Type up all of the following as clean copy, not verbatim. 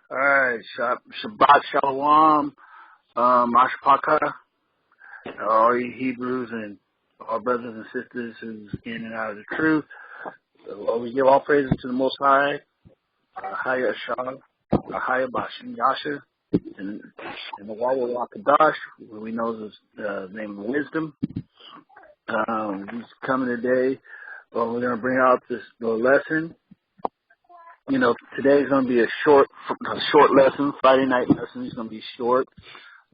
All right, Shabbat Shalom, Ashpaka, all you Hebrews and our brothers and sisters who's in and out of the truth. So, we give all praises to the Most High, AHAYAH, AHAYAH Bashim Yasha, and the RaWach Kadash, what we know is the name of wisdom. He's coming today. Well, we're going to bring out this lesson. You know, today's going to be a short lesson. Friday night lesson is going to be short.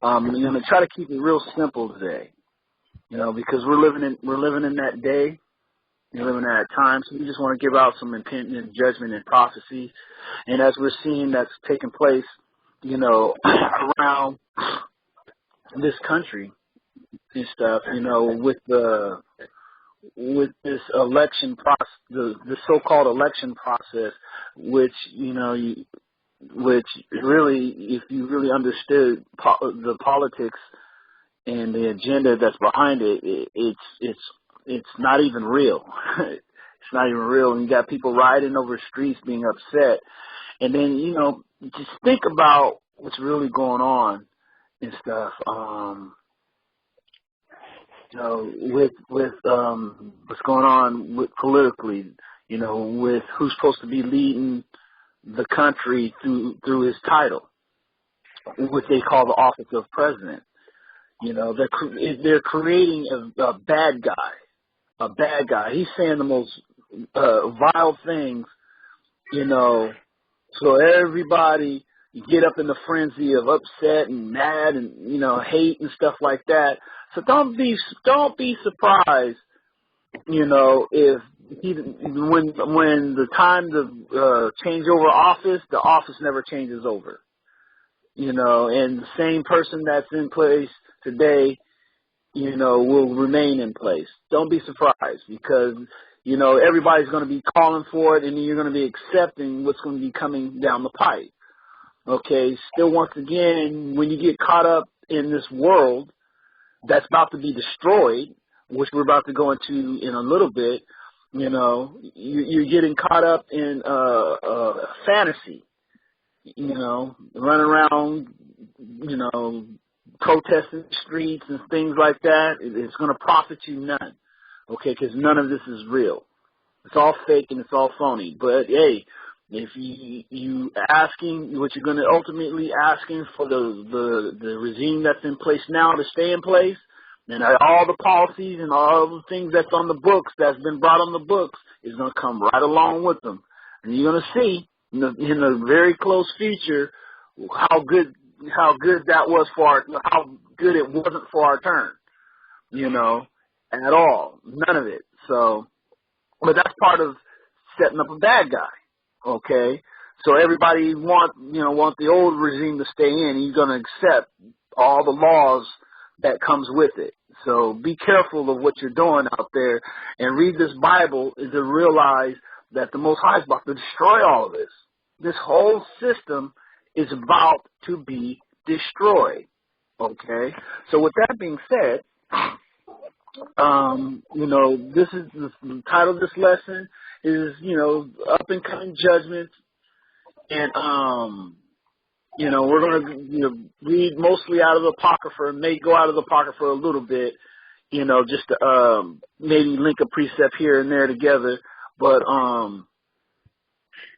We're going to try to keep it real simple today. You know, because we're living in that day. We're living in that time. So we just want to give out some impending judgment and prophecy. And as we're seeing that's taking place, you know, around this country and stuff, you know, with this election process, the so-called election process, which, you know, which really, if you really understood the politics and the agenda that's behind it, it's not even real. It's not even real. And you got people riding over streets being upset. And then, you know, just think about what's really going on and stuff. You know, with what's going on with politically, you know, with who's supposed to be leading the country through his title, what they call the office of president. You know, they're creating a bad guy. He's saying the most vile things, you know, so everybody get up in the frenzy of upset and mad and, you know, hate and stuff like that. So don't be surprised, you know, if when the time to change over office, the office never changes over. You know, and the same person that's in place today, you know, will remain in place. Don't be surprised because, you know, everybody's going to be calling for it and you're going to be accepting what's going to be coming down the pipe. Okay, still once again, when you get caught up in this world that's about to be destroyed, which we're about to go into in a little bit, you know, you're getting caught up in fantasy, you know, running around, you know, protesting the streets and things like that. It's going to profit you none, okay, because none of this is real. It's all fake and it's all phony. But, hey, if you asking what you're going to ultimately asking for the regime that's in place now to stay in place, and all the policies and all the things that's on the books, that's been brought on the books, is going to come right along with them. And you're going to see in the very close future how good that was how good it wasn't for our turn, you know, at all. None of it. So, but that's part of setting up a bad guy. Okay, so everybody want the old regime to stay in. You're going to accept all the laws that comes with it. So be careful of what you're doing out there, and read this Bible to realize that the Most High is about to destroy all of this. This whole system is about to be destroyed. Okay, so with that being said, you know, this is the title of this lesson is, you know, up and coming judgments, and you know, we're gonna read mostly out of the Apocrypha, may go out of the Apocrypha a little bit, you know, just to maybe link a precept here and there together, but for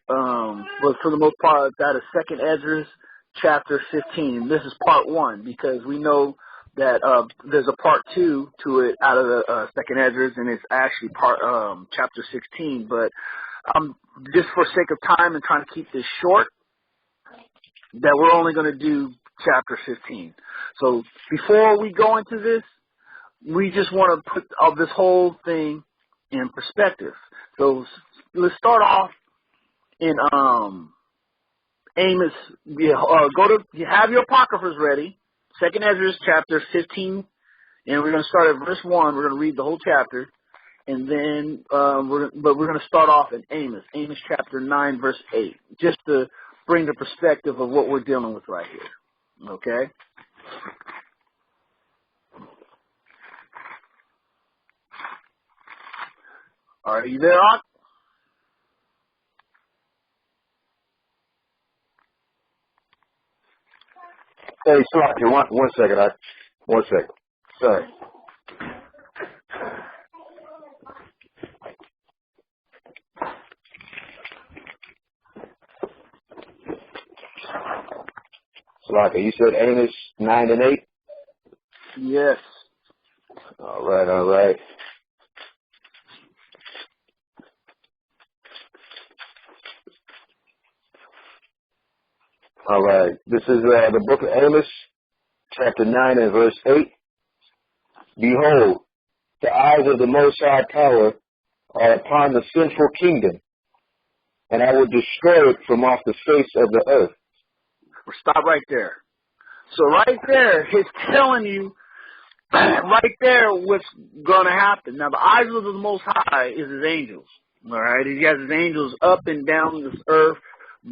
the most part, that is Second Ezra chapter 15. This is part 1 because we know that there's a part 2 to it out of the Second Ezra, and it's actually part chapter 16. But just for sake of time and trying to keep this short, that we're only going to do chapter 15. So before we go into this, we just want to put this whole thing in perspective. So let's start off in Amos. You have your apocryphas ready. Second Ezra chapter 15, and we're going to start at verse 1. We're going to read the whole chapter, and then we're going to start off in Amos chapter 9, verse 8, just to bring the perspective of what we're dealing with right here. Okay? Are you there, Ott? Hey, Slocky, one second. One second. Sorry. Slocky, you said Amos 9 and 8? Yes. All right, all right. All right. This is the book of Amos, chapter 9 and verse 8. Behold, the eyes of the Most High Power are upon the sinful kingdom, and I will destroy it from off the face of the earth. Stop right there. So right there, he's telling you right there what's going to happen. Now, the eyes of the Most High is his angels. All right? He has his angels up and down this earth,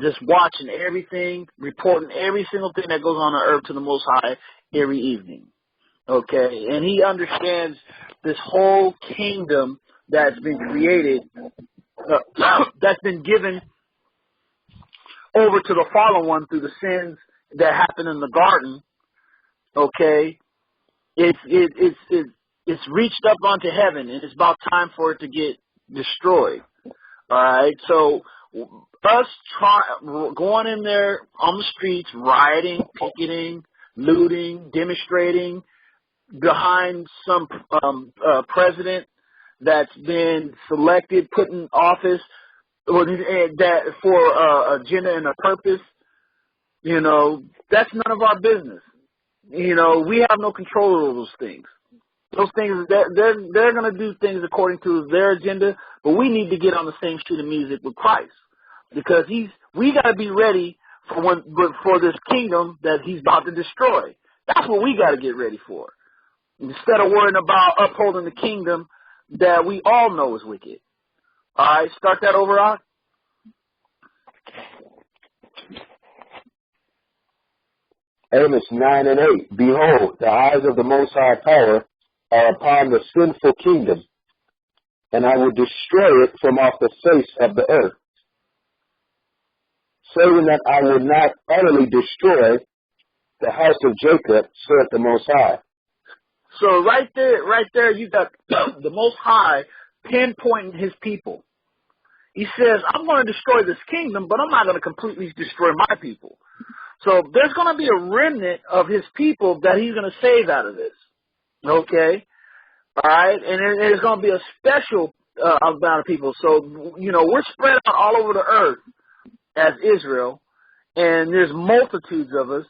just watching everything, reporting every single thing that goes on earth to the Most High every evening. Okay? And he understands this whole kingdom that's been created, that's been given over to the fallen one through the sins that happened in the garden. Okay? It's reached up onto heaven, and it's about time for it to get destroyed. All right? So us going in there on the streets, rioting, picketing, looting, demonstrating behind some president that's been selected, put in office, that for agenda and a purpose, you know, that's none of our business. You know, we have no control over those things. Those things, they're going to do things according to their agenda, but we need to get on the same street of music with Christ, because we got to be ready for this kingdom that he's about to destroy. That's what we got to get ready for, instead of worrying about upholding the kingdom that we all know is wicked. All right, start that over, Rock. Amos 9 and 8. Behold, the eyes of the Most High Power are upon the sinful kingdom, and I will destroy it from off the face of the earth, saying that I will not utterly destroy the house of Jacob, saith the Most High. So right there, you got the Most High pinpointing his people. He says, I'm going to destroy this kingdom, but I'm not going to completely destroy my people. So there's going to be a remnant of his people that he's going to save out of this. Okay? All right? And there's going to be a special amount of people. So, you know, we're spread out all over the earth as Israel, and there's multitudes of us,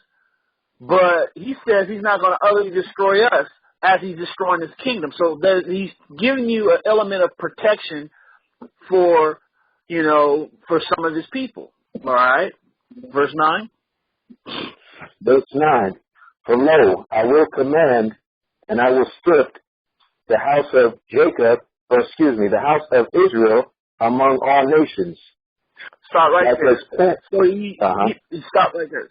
but he says he's not going to utterly destroy us as he's destroying his kingdom. So he's giving you an element of protection for, you know, for some of his people. All right? Verse 9. Verse 9. For lo, I will command, and I will strip the house of Jacob, the house of Israel among all nations. Stop right there. So he stop right there.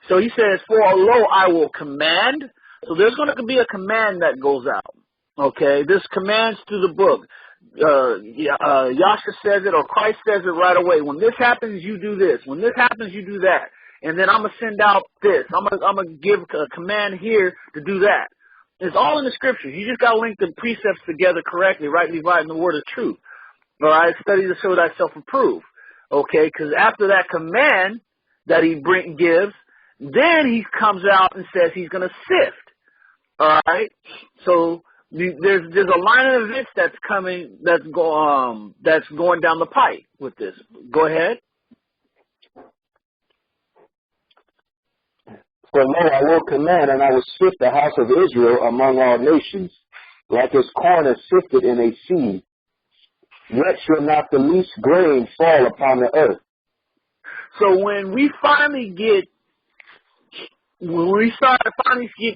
So he says, for lo, I will command. So there's going to be a command that goes out. Okay? This commands through the book. Yashaya says it, or Christ says it right away. When this happens, you do this. When this happens, you do that. And then I'm going to send out this. I'm going to give a command here to do that. It's all in the scriptures. You just got to link the precepts together correctly, rightly dividing the word of truth. All right? Study to show thyself approved. Okay? Because after that command that he gives, then he comes out and says he's going to sift. All right? So there's a line of events that's coming, that's going down the pipe with this. Go ahead. For lo, I will command, and I will sift the house of Israel among all nations, like as corn is sifted in a sieve. Yet shall not the least grain fall upon the earth. So when we finally get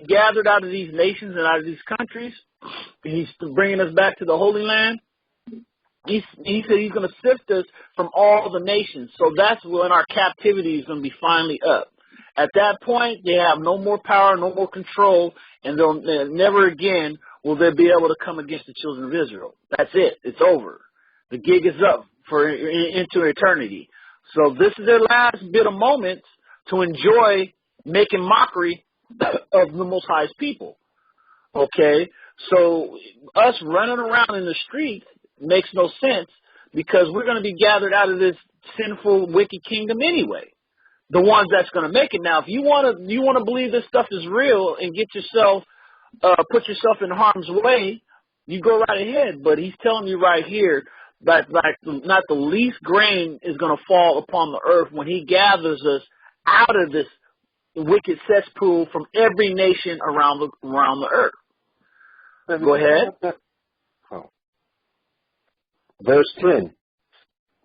gathered out of these nations and out of these countries, he's bringing us back to the Holy Land. He said he's going to sift us from all the nations. So that's when our captivity is going to be finally up. At that point, they have no more power, no more control, and they'll never again will they be able to come against the children of Israel. That's it. It's over. The gig is up into eternity. So this is their last bit of moments to enjoy making mockery of the Most High's people. Okay, so us running around in the streets makes no sense because we're going to be gathered out of this sinful, wicked kingdom anyway. The ones that's going to make it. Now, if you want to believe this stuff is real and get yourself, put yourself in harm's way, you go right ahead. But he's telling you right here that not the least grain is going to fall upon the earth when he gathers us out of this wicked cesspool from every nation around the earth. Go ahead. Verse 10.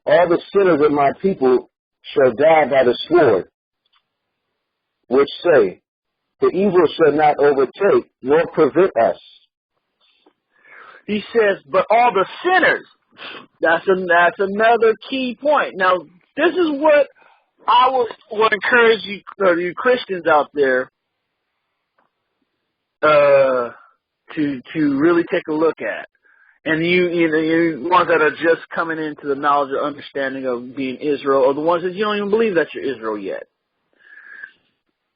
All the sinners of my people shall die by the sword, which say, the evil shall not overtake nor prevent us. He says, but all the sinners. That's another key point. Now, this is what I would encourage you Christians out there to really take a look at. And you ones that are just coming into the knowledge or understanding of being Israel, or the ones that you don't even believe that you're Israel yet.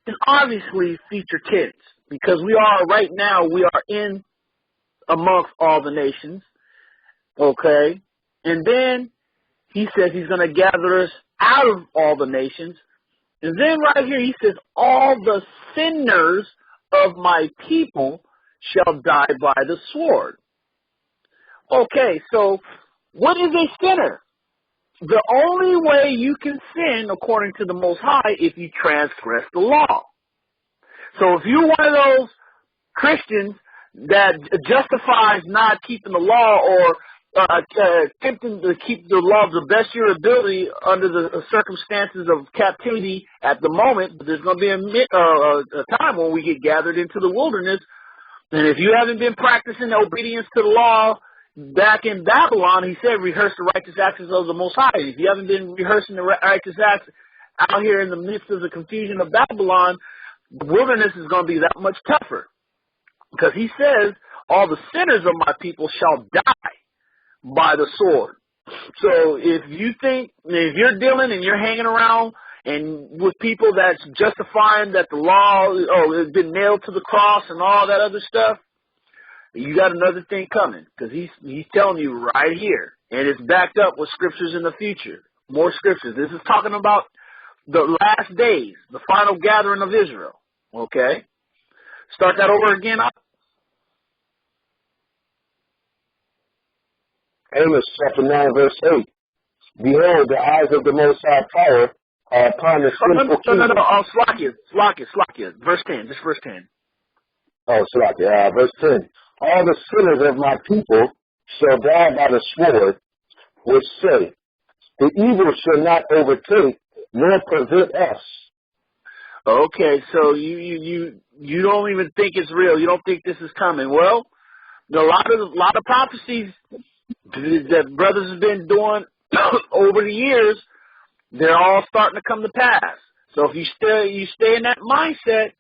And obviously future tense, because we are in amongst all the nations, okay? And then he says he's going to gather us out of all the nations. And then right here he says, all the sinners of my people shall die by the sword. Okay, so what is a sinner? The only way you can sin, according to the Most High, if you transgress the law. So if you're one of those Christians that justifies not keeping the law or attempting to keep the law to the best of your ability under the circumstances of captivity at the moment, but there's going to be a time when we get gathered into the wilderness, and if you haven't been practicing obedience to the law back in Babylon, he said, rehearse the righteous acts of the Most High. If you haven't been rehearsing the righteous acts out here in the midst of the confusion of Babylon, the wilderness is going to be that much tougher. Because he says, all the sinners of my people shall die by the sword. So if you're dealing and you're hanging around and with people that's justifying that the law has been nailed to the cross and all that other stuff, you got another thing coming, because he's telling you right here, and it's backed up with scriptures in the future. More scriptures. This is talking about the last days, the final gathering of Israel. Okay? Start that over again. Amos chapter 9, verse 8. Behold, the eyes of the Most High power are upon the sinful kingdom. No. Slakia. Verse 10. Just verse 10. Oh, Slakia. Verse 10. All the sinners of my people shall die by the sword, which say, the evil shall not overtake nor prevent us. Okay, so you don't even think it's real. You don't think this is coming. Well, a lot of prophecies that brothers have been doing over the years, they're all starting to come to pass. So if you stay in that mindset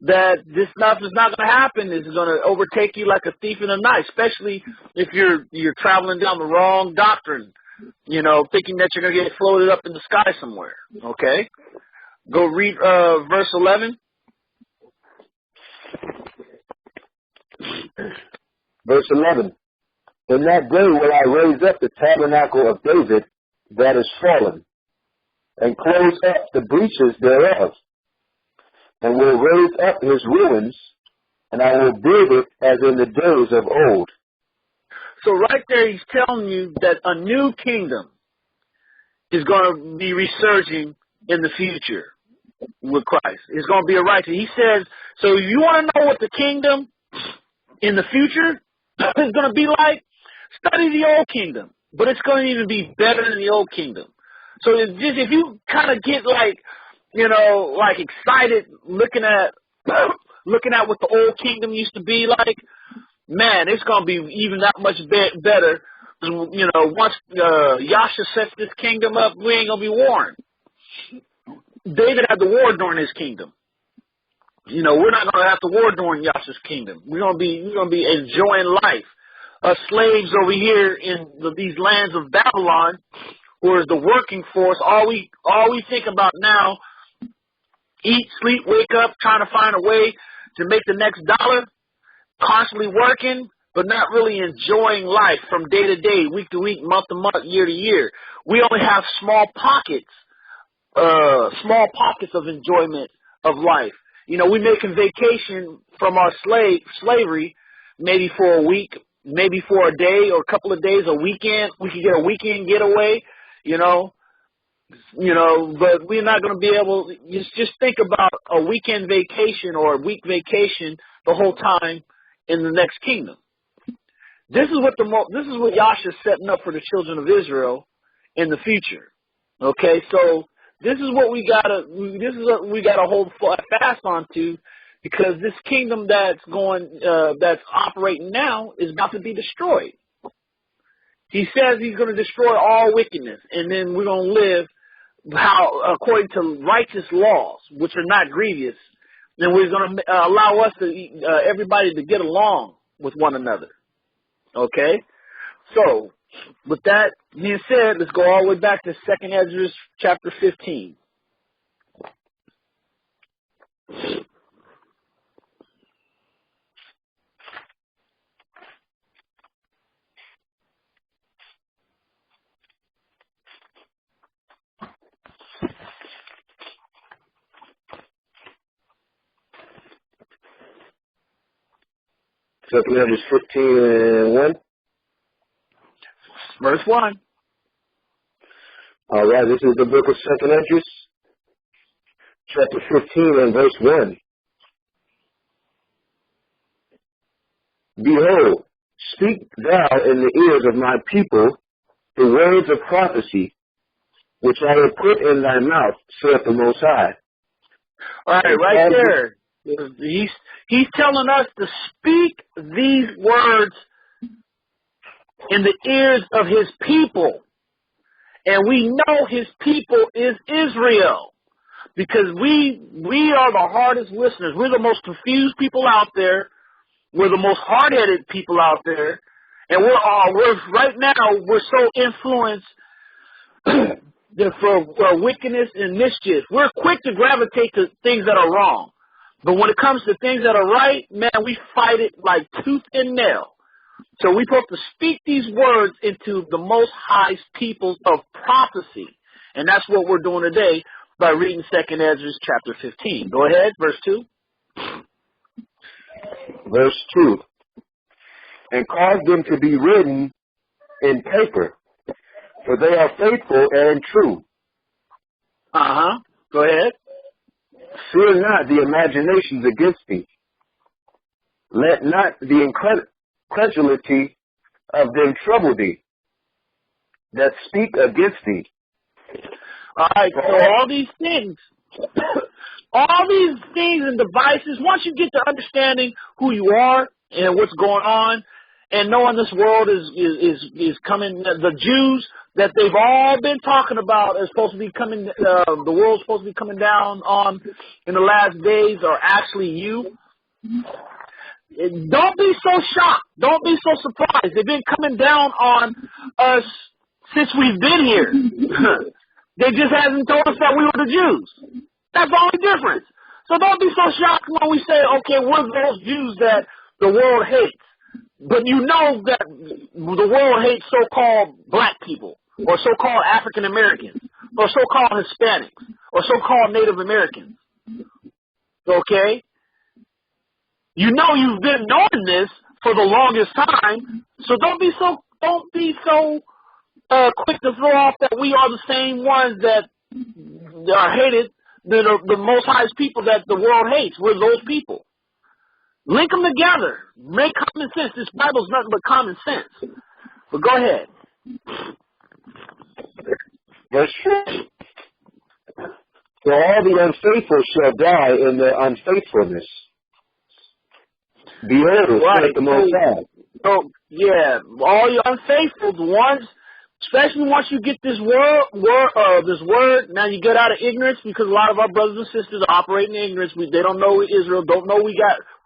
that this stuff is not going to happen, it's going to overtake you like a thief in the night, especially if you're traveling down the wrong doctrine, thinking that you're going to get floated up in the sky somewhere. Okay? Go read verse 11. Verse 11. In that day will I raise up the tabernacle of David that is fallen, and close up the breaches thereof, and will raise up his ruins, and I will build it as in the days of old. So right there he's telling you that a new kingdom is going to be resurging in the future with Christ. It's going to be a righteous. He says, so you want to know what the kingdom in the future is going to be like? Study the old kingdom, but it's going to even be better than the old kingdom. So if you kind of get excited looking at what the old kingdom used to be like, man, it's going to be even that much better. Once Yashaya sets this kingdom up, we ain't going to be warring. David had the war during his kingdom. We're not going to have to war during Yasha's kingdom. We're going to be enjoying life. Us slaves over here in these lands of Babylon, who is the working force, all we think about now eat, sleep, wake up, trying to find a way to make the next dollar, constantly working, but not really enjoying life from day to day, week to week, month to month, year to year. We only have small pockets of enjoyment of life. You know, we making vacation from our slavery, maybe for a week, maybe for a day or a couple of days, a weekend. We could get a weekend getaway, you know, but we're not going to be able. Just think about a weekend vacation or a week vacation the whole time in the next kingdom. This is what Yasha's setting up for the children of Israel in the future. Okay, so this is what we gotta hold fast onto, because this kingdom that's operating now is about to be destroyed. He says he's going to destroy all wickedness, and then we're going to live according to righteous laws, which are not grievous. Then we're going to allow us to everybody to get along with one another. Okay, so with that being said, let's go all the way back to 2nd Ezra chapter 15. Second Ezra 15 and 1. Verse 1. All right, this is the book of 2nd Ezra, chapter 15 and verse 1. Behold, speak thou in the ears of my people the words of prophecy, which I will put in thy mouth, saith the Most High. All right, right there. He's telling us to speak these words in the ears of his people. And we know his people is Israel, because we are the hardest listeners. We're the most confused people out there. We're the most hard-headed people out there. And we're right now, we're so influenced for wickedness and mischief. We're quick to gravitate to things that are wrong. But when it comes to things that are right, man, we fight it like tooth and nail. So we're supposed to speak these words into the Most High's people of prophecy. And that's what we're doing today by reading 2nd Ezra chapter 15. Go ahead, verse 2. Verse 2. And cause them to be written in paper, for they are faithful and true. Go ahead. Fear not the imaginations against thee. Let not the incredulity of them trouble thee that speak against thee. All right, so all these things and devices, once you get to understanding who you are and what's going on, and knowing this world is coming, the Jews that they've all been talking about is supposed to be coming, the world's supposed to be coming down on in the last days are actually you. Don't be so shocked. Don't be so surprised. They've been coming down on us since we've been here. They just hasn't told us that we were the Jews. That's the only difference. So don't be so shocked when we say, okay, we're those Jews that the world hates. But you know that the world hates so-called black people, or so-called African Americans, or so-called Hispanics, or so-called Native Americans. Okay? You know you've been knowing this for the longest time, so don't be so quick to throw off that we are the same ones that are hated, the Most High's people that the world hates. We're those people. Link them together. Make common sense. This Bible's nothing but common sense. But go ahead. Verse 3. For all the unfaithful shall die in their unfaithfulness. Behold, saith the Most High. So, yeah, all your unfaithful, the ones, especially once you get this word, now you get out of ignorance, because a lot of our brothers and sisters are operating in ignorance. They don't know Israel, don't know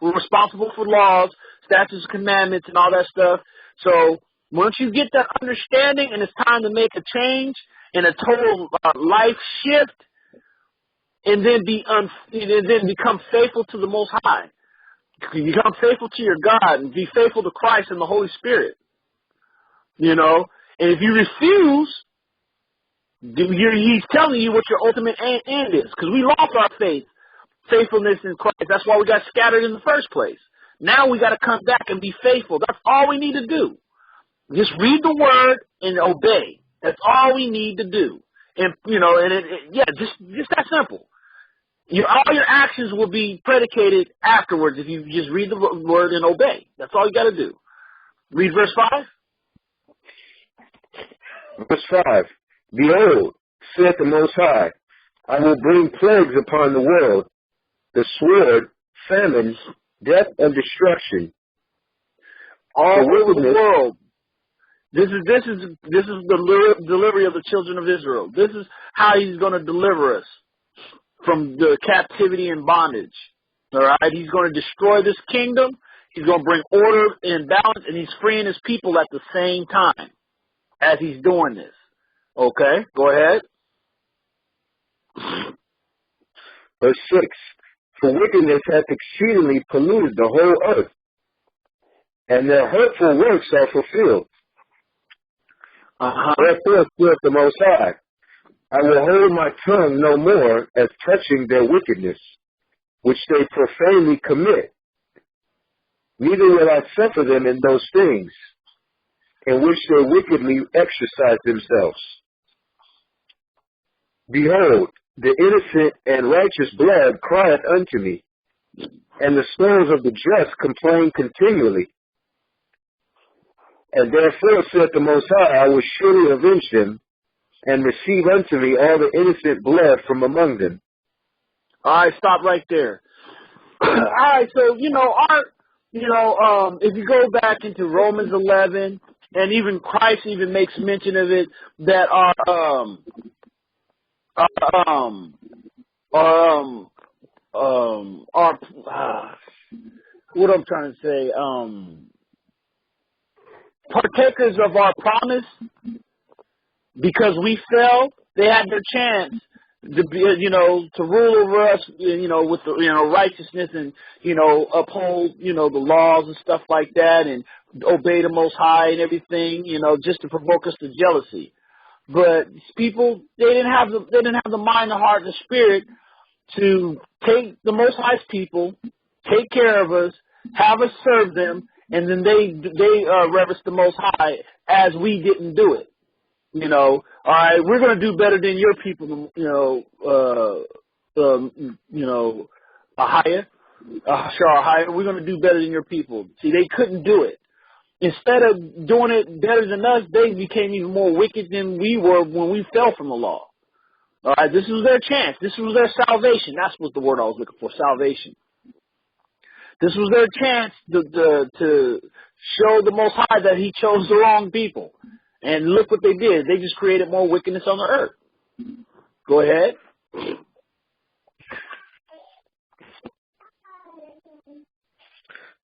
we're responsible for laws, statutes, commandments, and all that stuff. So once you get that understanding and it's time to make a change and a total life shift, and then and then become faithful to the Most High. Become faithful to your God and be faithful to Christ and the Holy Spirit. You know, and if you refuse, he's telling you what your ultimate end is. Because we lost our faithfulness in Christ. That's why we got scattered in the first place. Now we got to come back and be faithful. That's all we need to do. Just read the word and obey. That's all we need to do. And just that simple. All your actions will be predicated afterwards if you just read the word and obey. That's all you got to do. Read verse 5. Verse 5. Behold, saith the Most High, I will bring plagues upon the world, the sword, famine, death, and destruction. All over the world. This is the delivery of the children of Israel. This is how he's going to deliver us from the captivity and bondage. All right? He's going to destroy this kingdom. He's going to bring order and balance, and he's freeing his people at the same time as he's doing this. Okay, go ahead. Verse 6. For wickedness hath exceedingly polluted the whole earth, and their hurtful works are fulfilled. Therefore saith the Most High, I will hold my tongue no more as touching their wickedness, which they profanely commit. Neither will I suffer them in those things, in which they wickedly exercise themselves. Behold, the innocent and righteous blood crieth unto me, and the souls of the just complain continually. And therefore saith the Most High, I will surely avenge them, and receive unto me all the innocent blood from among them. All right, stop right there. All right, so if you go back into Romans 11, and even Christ even makes mention of it, that what I'm trying to say, partakers of our promise, because we fell, they had their chance to be, to rule over us, with the, righteousness and, uphold, the laws and stuff like that and obey the Most High and everything, just to provoke us to jealousy. But people, they didn't have the mind, the heart, and the spirit to take the Most High's people, take care of us, have us serve them, and then they reverence the Most High as we didn't do it. All right, we're going to do better than your people, AHAYAH, we're going to do better than your people. See, they couldn't do it. Instead of doing it better than us, they became even more wicked than we were when we fell from the law. All right, this was their chance. This was their salvation. That's what the word I was looking for, salvation. This was their chance to show the Most High that he chose the wrong people. And look what they did. They just created more wickedness on the earth. Go ahead.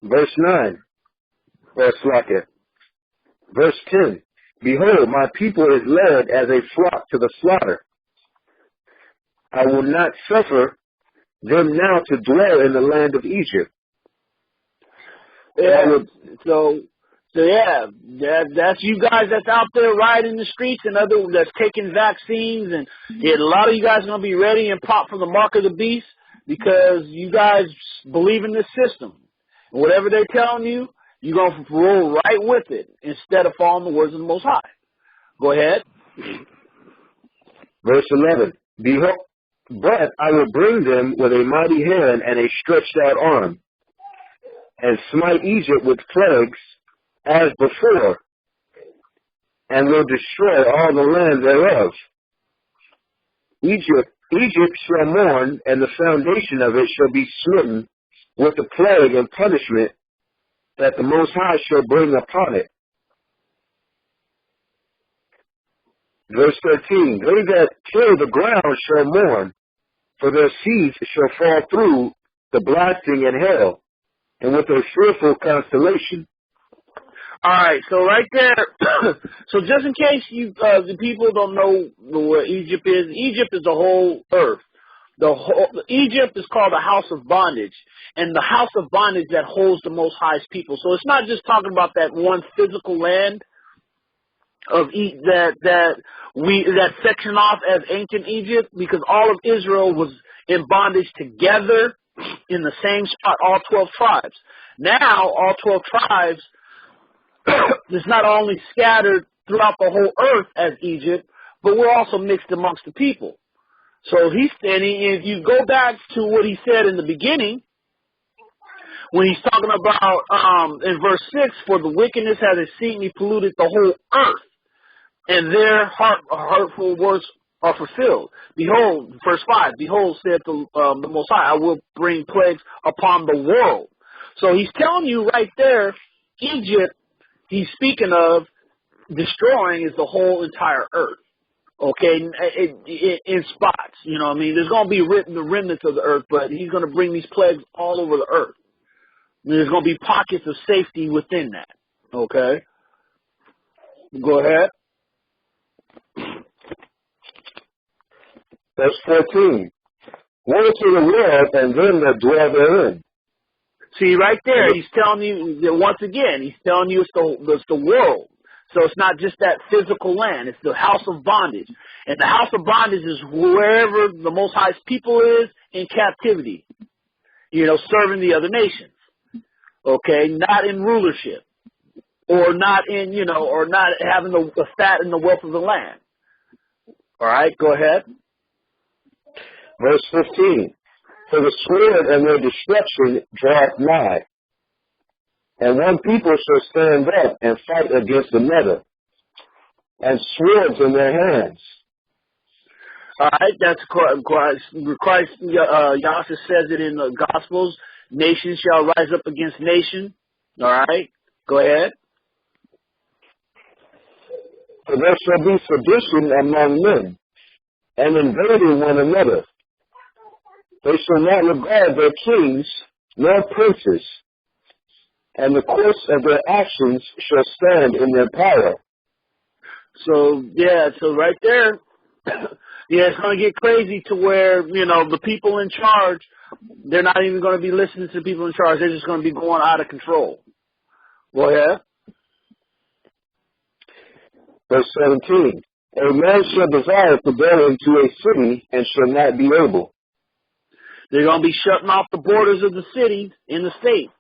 Verse 9. Verse 10. Behold, my people is led as a flock to the slaughter. I will not suffer them now to dwell in the land of Egypt. Yeah, so that's you guys that's out there riding the streets and that's taking vaccines, and a lot of you guys are going to be ready and pop from the mark of the beast because you guys believe in this system. And whatever they're telling you, you're going to roll right with it instead of following the words of the Most High. Go ahead. Verse 11. Behold, but I will bring them with a mighty hand and a stretched out arm, and smite Egypt with plagues as before, and will destroy all the land thereof. Egypt shall mourn, and the foundation of it shall be smitten with the plague and punishment that the Most High shall bring upon it. Verse 13, they that till the ground shall mourn, for their seeds shall fall through the blasting and hail, and with a fearful constellation. All right, so right there, so just in case the people don't know where Egypt is the whole earth. Egypt is called a house of bondage, and the house of bondage that holds the Most High's people. So it's not just talking about that one physical land of that section off as ancient Egypt, because all of Israel was in bondage together in the same spot, all 12 tribes. Now, all 12 tribes is not only scattered throughout the whole earth as Egypt, but we're also mixed amongst the people. So he's standing, if you go back to what he said in the beginning, when he's talking about, in verse 6, for the wickedness has exceedingly polluted the whole earth, and their hurtful words are fulfilled. Behold, verse 5, behold, saith the Most High, I will bring plagues upon the world. So he's telling you right there, Egypt, he's speaking of destroying is the whole entire earth. Okay, in spots, you know what I mean? There's going to be the remnants of the earth, but he's going to bring these plagues all over the earth. And there's going to be pockets of safety within that. Okay? Go ahead. Verse 14. Woe to the world and them that dwell therein. See, right there, he's telling you, that once again, he's telling you it's the world. So it's not just that physical land. It's the house of bondage. And the house of bondage is wherever the Most High's people is in captivity, you know, serving the other nations. Okay, not in rulership, or not in, you know, or not having the fat and the wealth of the land. All right, go ahead. Verse 15. For the sword and their destruction draweth nigh, and one people shall stand up and fight against another, and swords in their hands. All right, that's Christ. Yashaya says it in the Gospels. Nation shall rise up against nation. All right, go ahead. For there shall be sedition among men, and invading one another. They shall not regard their kings nor princes, and the course of their actions shall stand in their power. So, yeah, so right there, yeah, it's going to get crazy to where, you know, the people in charge, they're not even going to be listening to the people in charge. They're just going to be going out of control. Go ahead. Verse 17. A man shall desire to go into a city and shall not be able. They're going to be shutting off the borders of the city in the state.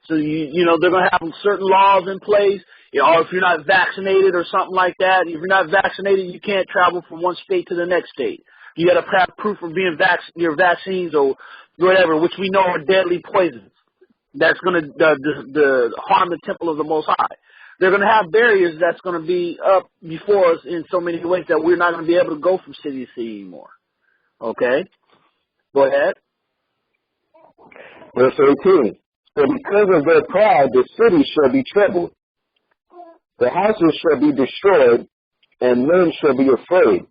So, you know, they're going to have certain laws in place. You know, or if you're not vaccinated or something like that, if you're not vaccinated, you can't travel from one state to the next state. You got to have proof of being your vaccines or whatever, which we know are deadly poisons. That's going to harm the temple of the Most High. They're going to have barriers that's going to be up before us in so many ways that we're not going to be able to go from city to city anymore. Okay? Go ahead. Verse 18. For because of their pride, the city shall be troubled. The houses shall be destroyed, and men shall be afraid.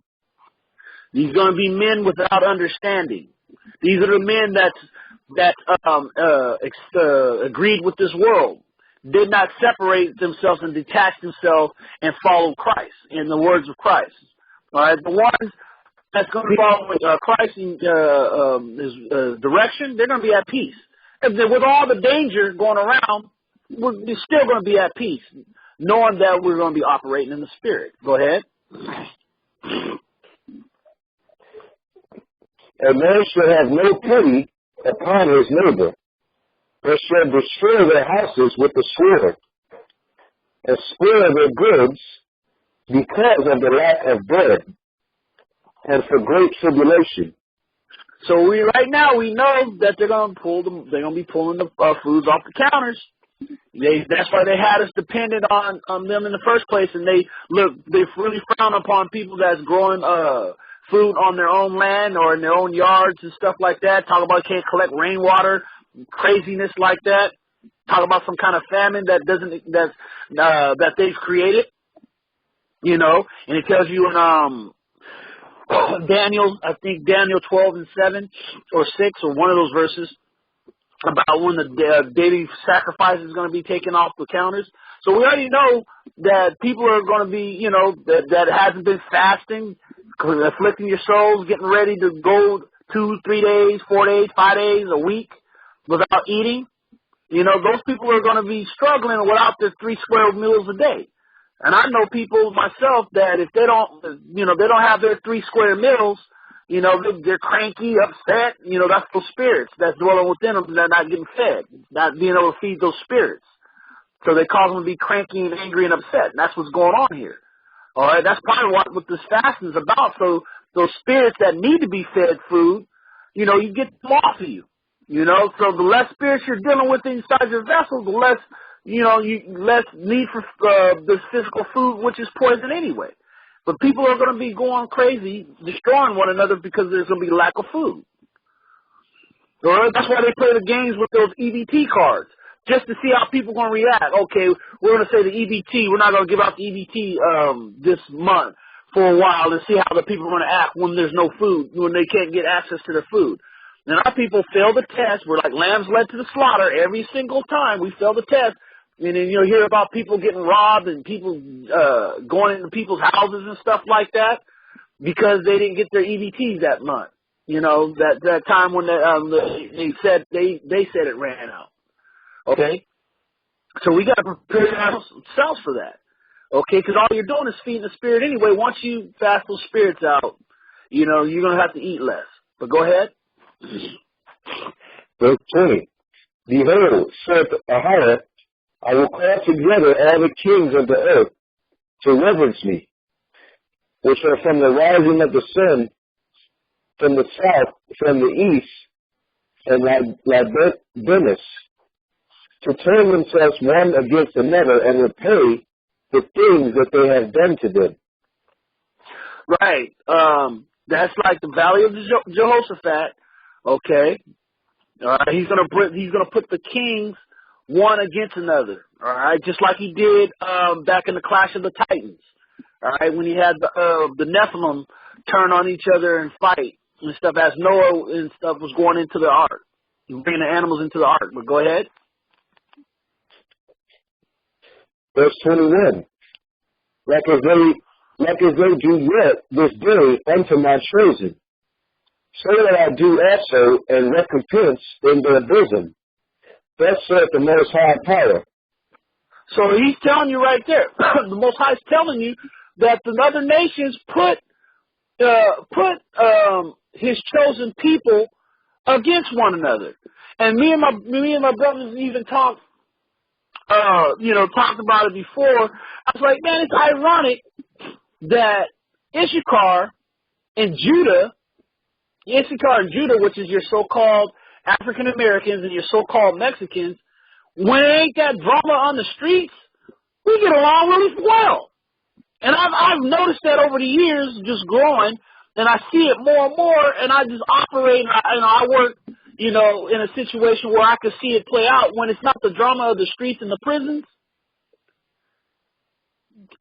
These are going to be men without understanding. These are the men that agreed with this world, did not separate themselves and detach themselves and follow Christ, in the words of Christ. All right, the ones that's going to follow Christ in his direction, they're going to be at peace. And with all the danger going around, we're still going to be at peace, knowing that we're going to be operating in the Spirit. Go ahead. A man shall have no pity upon his neighbor, but shall destroy their houses with the sword, and spoil their goods because of the lack of bread, and for great tribulation. So right now we know that they're going to be pulling the foods off the counters. That's why they had us dependent on them in the first place, and they really frown upon people that's growing food on their own land or in their own yards and stuff like that. Talk about can't collect rainwater, craziness like that. Talk about some kind of famine that they've created, you know. And it tells you in Daniel, I think Daniel 12:7 or 6 or one of those verses about when the daily sacrifice is going to be taken off the counters. So we already know that people are going to be, you know, that hasn't been fasting, afflicting your souls, getting ready to go 2, 3 days, 4 days, 5 days, a week without eating, those people are going to be struggling without their 3 square meals a day. And I know people myself that if they don't, they don't have their 3 square meals, they're cranky, upset. That's those spirits that's dwelling within them. They're not getting fed, not being able to feed those spirits. So they cause them to be cranky and angry and upset. And that's what's going on here. All right, that's part of what this fasting is about. So those spirits that need to be fed food, you get them off of you. So the less spirits you're dealing with inside your vessel, the less, less need for the physical food, which is poison anyway. But people are going to be going crazy, destroying one another because there's going to be lack of food. All right? That's why they play the games with those EBT cards, just to see how people are going to react. Okay, we're going to say the EBT, we're not going to give out the EBT this month for a while and see how the people are going to act when there's no food, when they can't get access to their food. And our people fail the test. We're like lambs led to the slaughter every single time. We fail the test. And then you'll hear about people getting robbed and people going into people's houses and stuff like that because they didn't get their EBTs that month. That time when they said it ran out. Okay? So we got to prepare ourselves for that. Okay? Because all you're doing is feeding the spirit anyway. Once you fast those spirits out, you're going to have to eat less. But go ahead. Verse 20. Behold, saith AHAYAH, I will call together all the kings of the earth to reverence me, which are from the rising of the sun, from the south, from the east, and Libanus, to turn themselves one against another and repay the things that they have done to them. Right. That's like the valley of Jehoshaphat. Okay. All right. He's gonna put the kings one against another. All right. Just like he did back in the Clash of the Titans. All right. When he had the Nephilim turn on each other and fight and stuff as Noah and stuff was going into the ark, bringing the animals into the ark. But go ahead. Verse 21. Like as they do yet this day unto my chosen, so that I do also and recompense in their bosom. Thus saith the Most High Power. So he's telling you right there, the Most High is telling you that the other nations put his chosen people against one another. And me and my brothers even talked about it before. I was like, man, it's ironic that Issachar and Judah, which is your so-called African Americans and your so-called Mexicans, when it ain't that drama on the streets, we get along really well. And I've noticed that over the years, just growing, and I see it more and more, and I just operate, and I work, in a situation where I can see it play out. When it's not the drama of the streets and the prisons,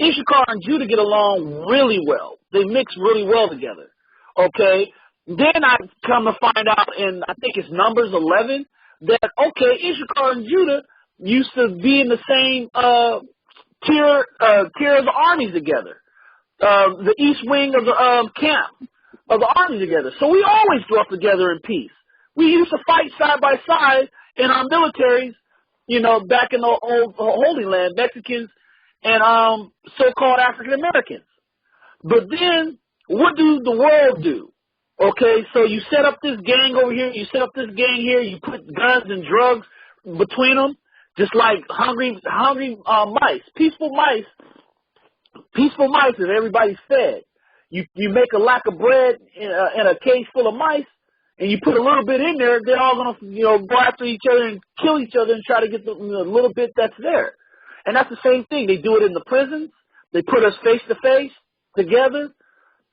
Issachar and Judah get along really well. They mix really well together. Okay? Then I come to find out in, I think it's Numbers 11, that, okay, Issachar and Judah used to be in the same tier of the armies together, the east wing of the camp of the army together. So we always grew up together in peace. We used to fight side by side in our militaries, back in the old Holy Land, Mexicans and so-called African Americans. But then, what do the world do? Okay, so you set up this gang over here, you set up this gang here, you put guns and drugs between them, just like hungry mice, peaceful mice if everybody's fed. You make a lack of bread in a cage full of mice, and you put a little bit in there, they're all going to go after each other and kill each other and try to get the little bit that's there. And that's the same thing. They do it in the prisons. They put us face to face together.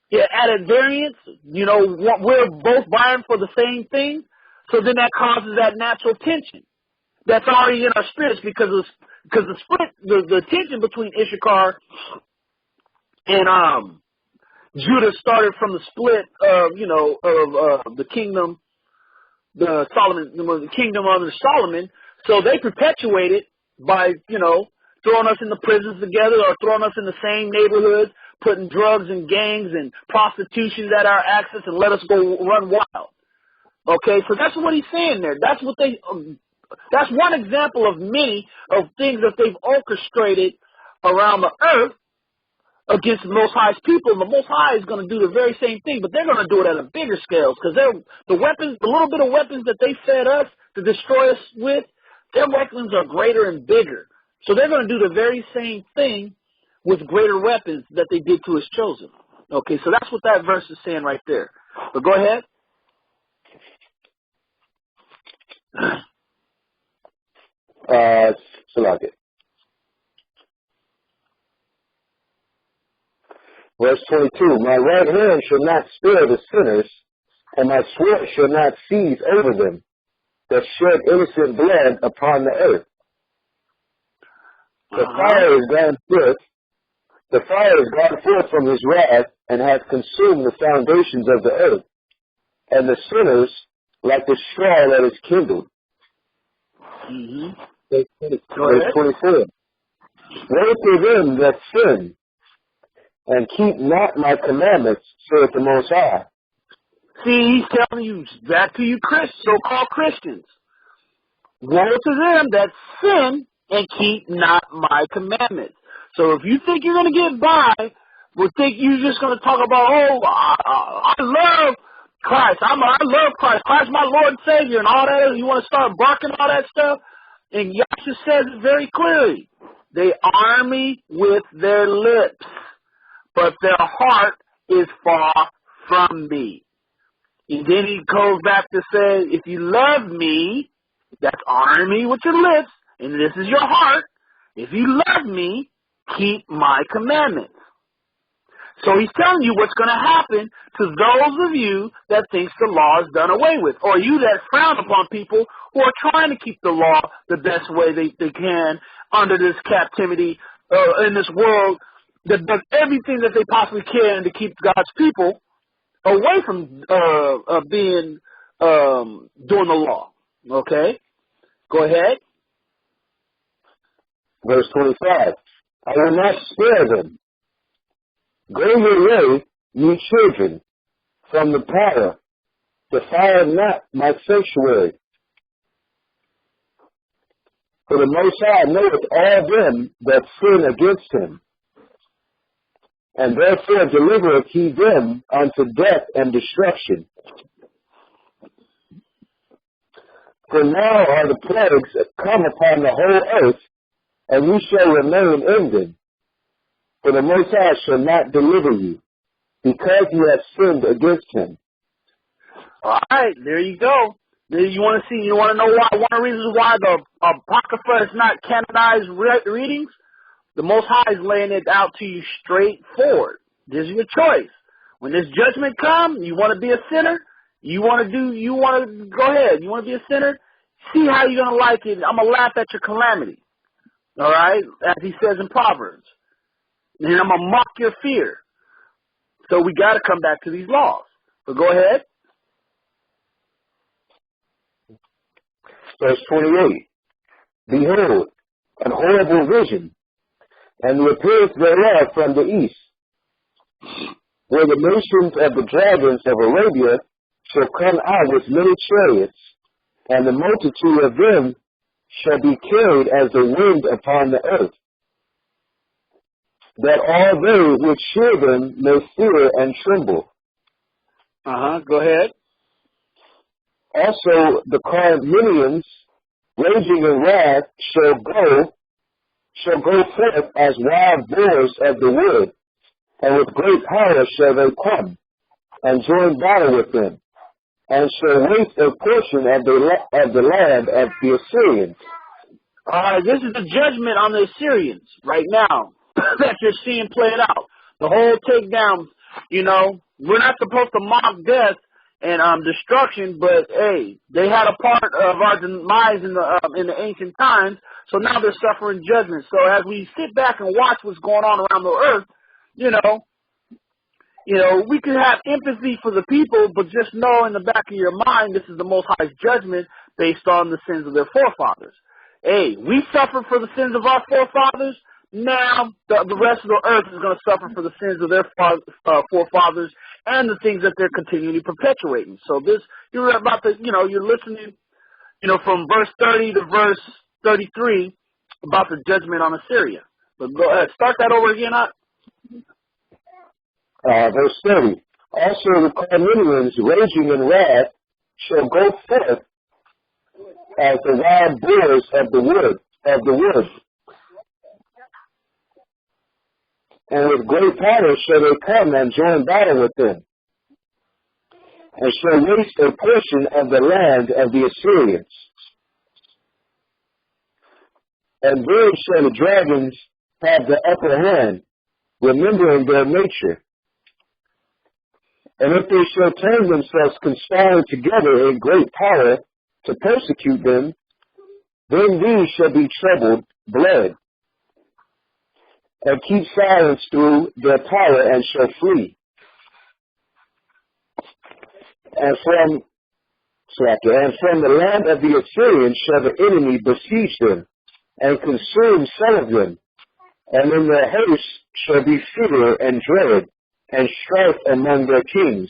Yeah, at variance, we're both vying for the same thing. So then that causes that natural tension that's already in our spirits because the tension between Issachar and Judah started from the split of the kingdom, the kingdom under Solomon. So they perpetuate it by throwing us in the prisons together or throwing us in the same neighborhoods, putting drugs and gangs and prostitution at our access and let us go run wild. Okay, so that's what he's saying there. That's what that's one example of many of things that they've orchestrated around the earth against the Most High's people. The Most High is going to do the very same thing, but they're going to do it at a bigger scale because the weapons, the little bit of weapons that they fed us to destroy us with, their weapons are greater and bigger. So they're going to do the very same thing with greater weapons that they did to his chosen. Okay, so that's what that verse is saying right there. But go ahead. Select it. Verse 22, my right hand shall not spare the sinners, and my sword shall not seize over them that shed innocent blood upon the earth. The fire is gone forth. The fire is gone forth from his wrath, and hath consumed the foundations of the earth, and the sinners like the straw that is kindled. Verse 24. Woe to them that sin, and keep not my commandments, saith the Most High. See, he's telling you, back to you so-called Christians. Woe to them that sin and keep not my commandments. So if you think you're going to get by, or think you're just going to talk about, I love Christ. I love Christ. Christ my Lord and Savior and all that. You want to start barking all that stuff? And Yashaya says it very clearly. They honor me with their lips, but their heart is far from me. And then he goes back to say, if you love me, that's honoring me with your lips, and this is your heart. If you love me, keep my commandments. So he's telling you what's going to happen to those of you that thinks the law is done away with, or you that frown upon people who are trying to keep the law the best way they can under this captivity in this world that does everything that they possibly can to keep God's people away from doing the law. Okay? Go ahead. Verse 25. I will not spare them. Go your way, ye children, from the power. Defile not my sanctuary. For the Most High knoweth all them that sin against him, and therefore delivereth he them unto death and destruction. For now are the plagues come upon the whole earth, and you shall remain in them. For the Most High shall not deliver you, because you have sinned against him. All right, there you go. You want to know why? One of the reasons why the Apocrypha is not canonized readings? The Most High is laying it out to you straightforward. This is your choice. When this judgment comes, you want to be a sinner? You want to go ahead. You want to be a sinner? See how you're going to like it. I'm going to laugh at your calamity. All right? As he says in Proverbs. And I'm going to mock your fear. So we got to come back to these laws. So go ahead. Verse 28. Behold, an horrible vision, and the appearance thereof from the east, where the nations of the dragons of Arabia shall come out with many chariots, and the multitude of them shall be carried as the wind upon the earth, that all they which hear them may fear and tremble. Go ahead. Also the Carmenians, raging in wrath, shall go forth as wild boars of the wood, and with great power shall they come, and join battle with them, and shall waste a portion of the land of the Assyrians. This is the judgment on the Assyrians right now that you're seeing played out. The whole takedown, we're not supposed to mock death and destruction, but hey, they had a part of our demise in the ancient times, so now they're suffering judgment. So as we sit back and watch what's going on around the earth, we can have empathy for the people, but just know in the back of your mind, this is the Most High's judgment based on the sins of their forefathers. Hey, we suffered for the sins of our forefathers. Now the rest of the earth is going to suffer for the sins of their forefathers and the things that they're continually perpetuating. So this you're about to, you're listening, from verse 30 to verse 33 about the judgment on Assyria. But go ahead, start that over again. Verse 30. Also the Carmelians raging in wrath shall go forth as the wild boars of the wood. And with great power shall they come and join battle with them, and shall waste a portion of the land of the Assyrians. And there shall the dragons have the upper hand, remembering their nature. And if they shall turn themselves conspiring together in great power to persecute them, then these shall be troubled blood, and keep silence through their power, and shall flee. And from the land of the Assyrians shall the enemy besiege them, and consume some of them, and in their hosts shall be fear and dread, and strife among their kings.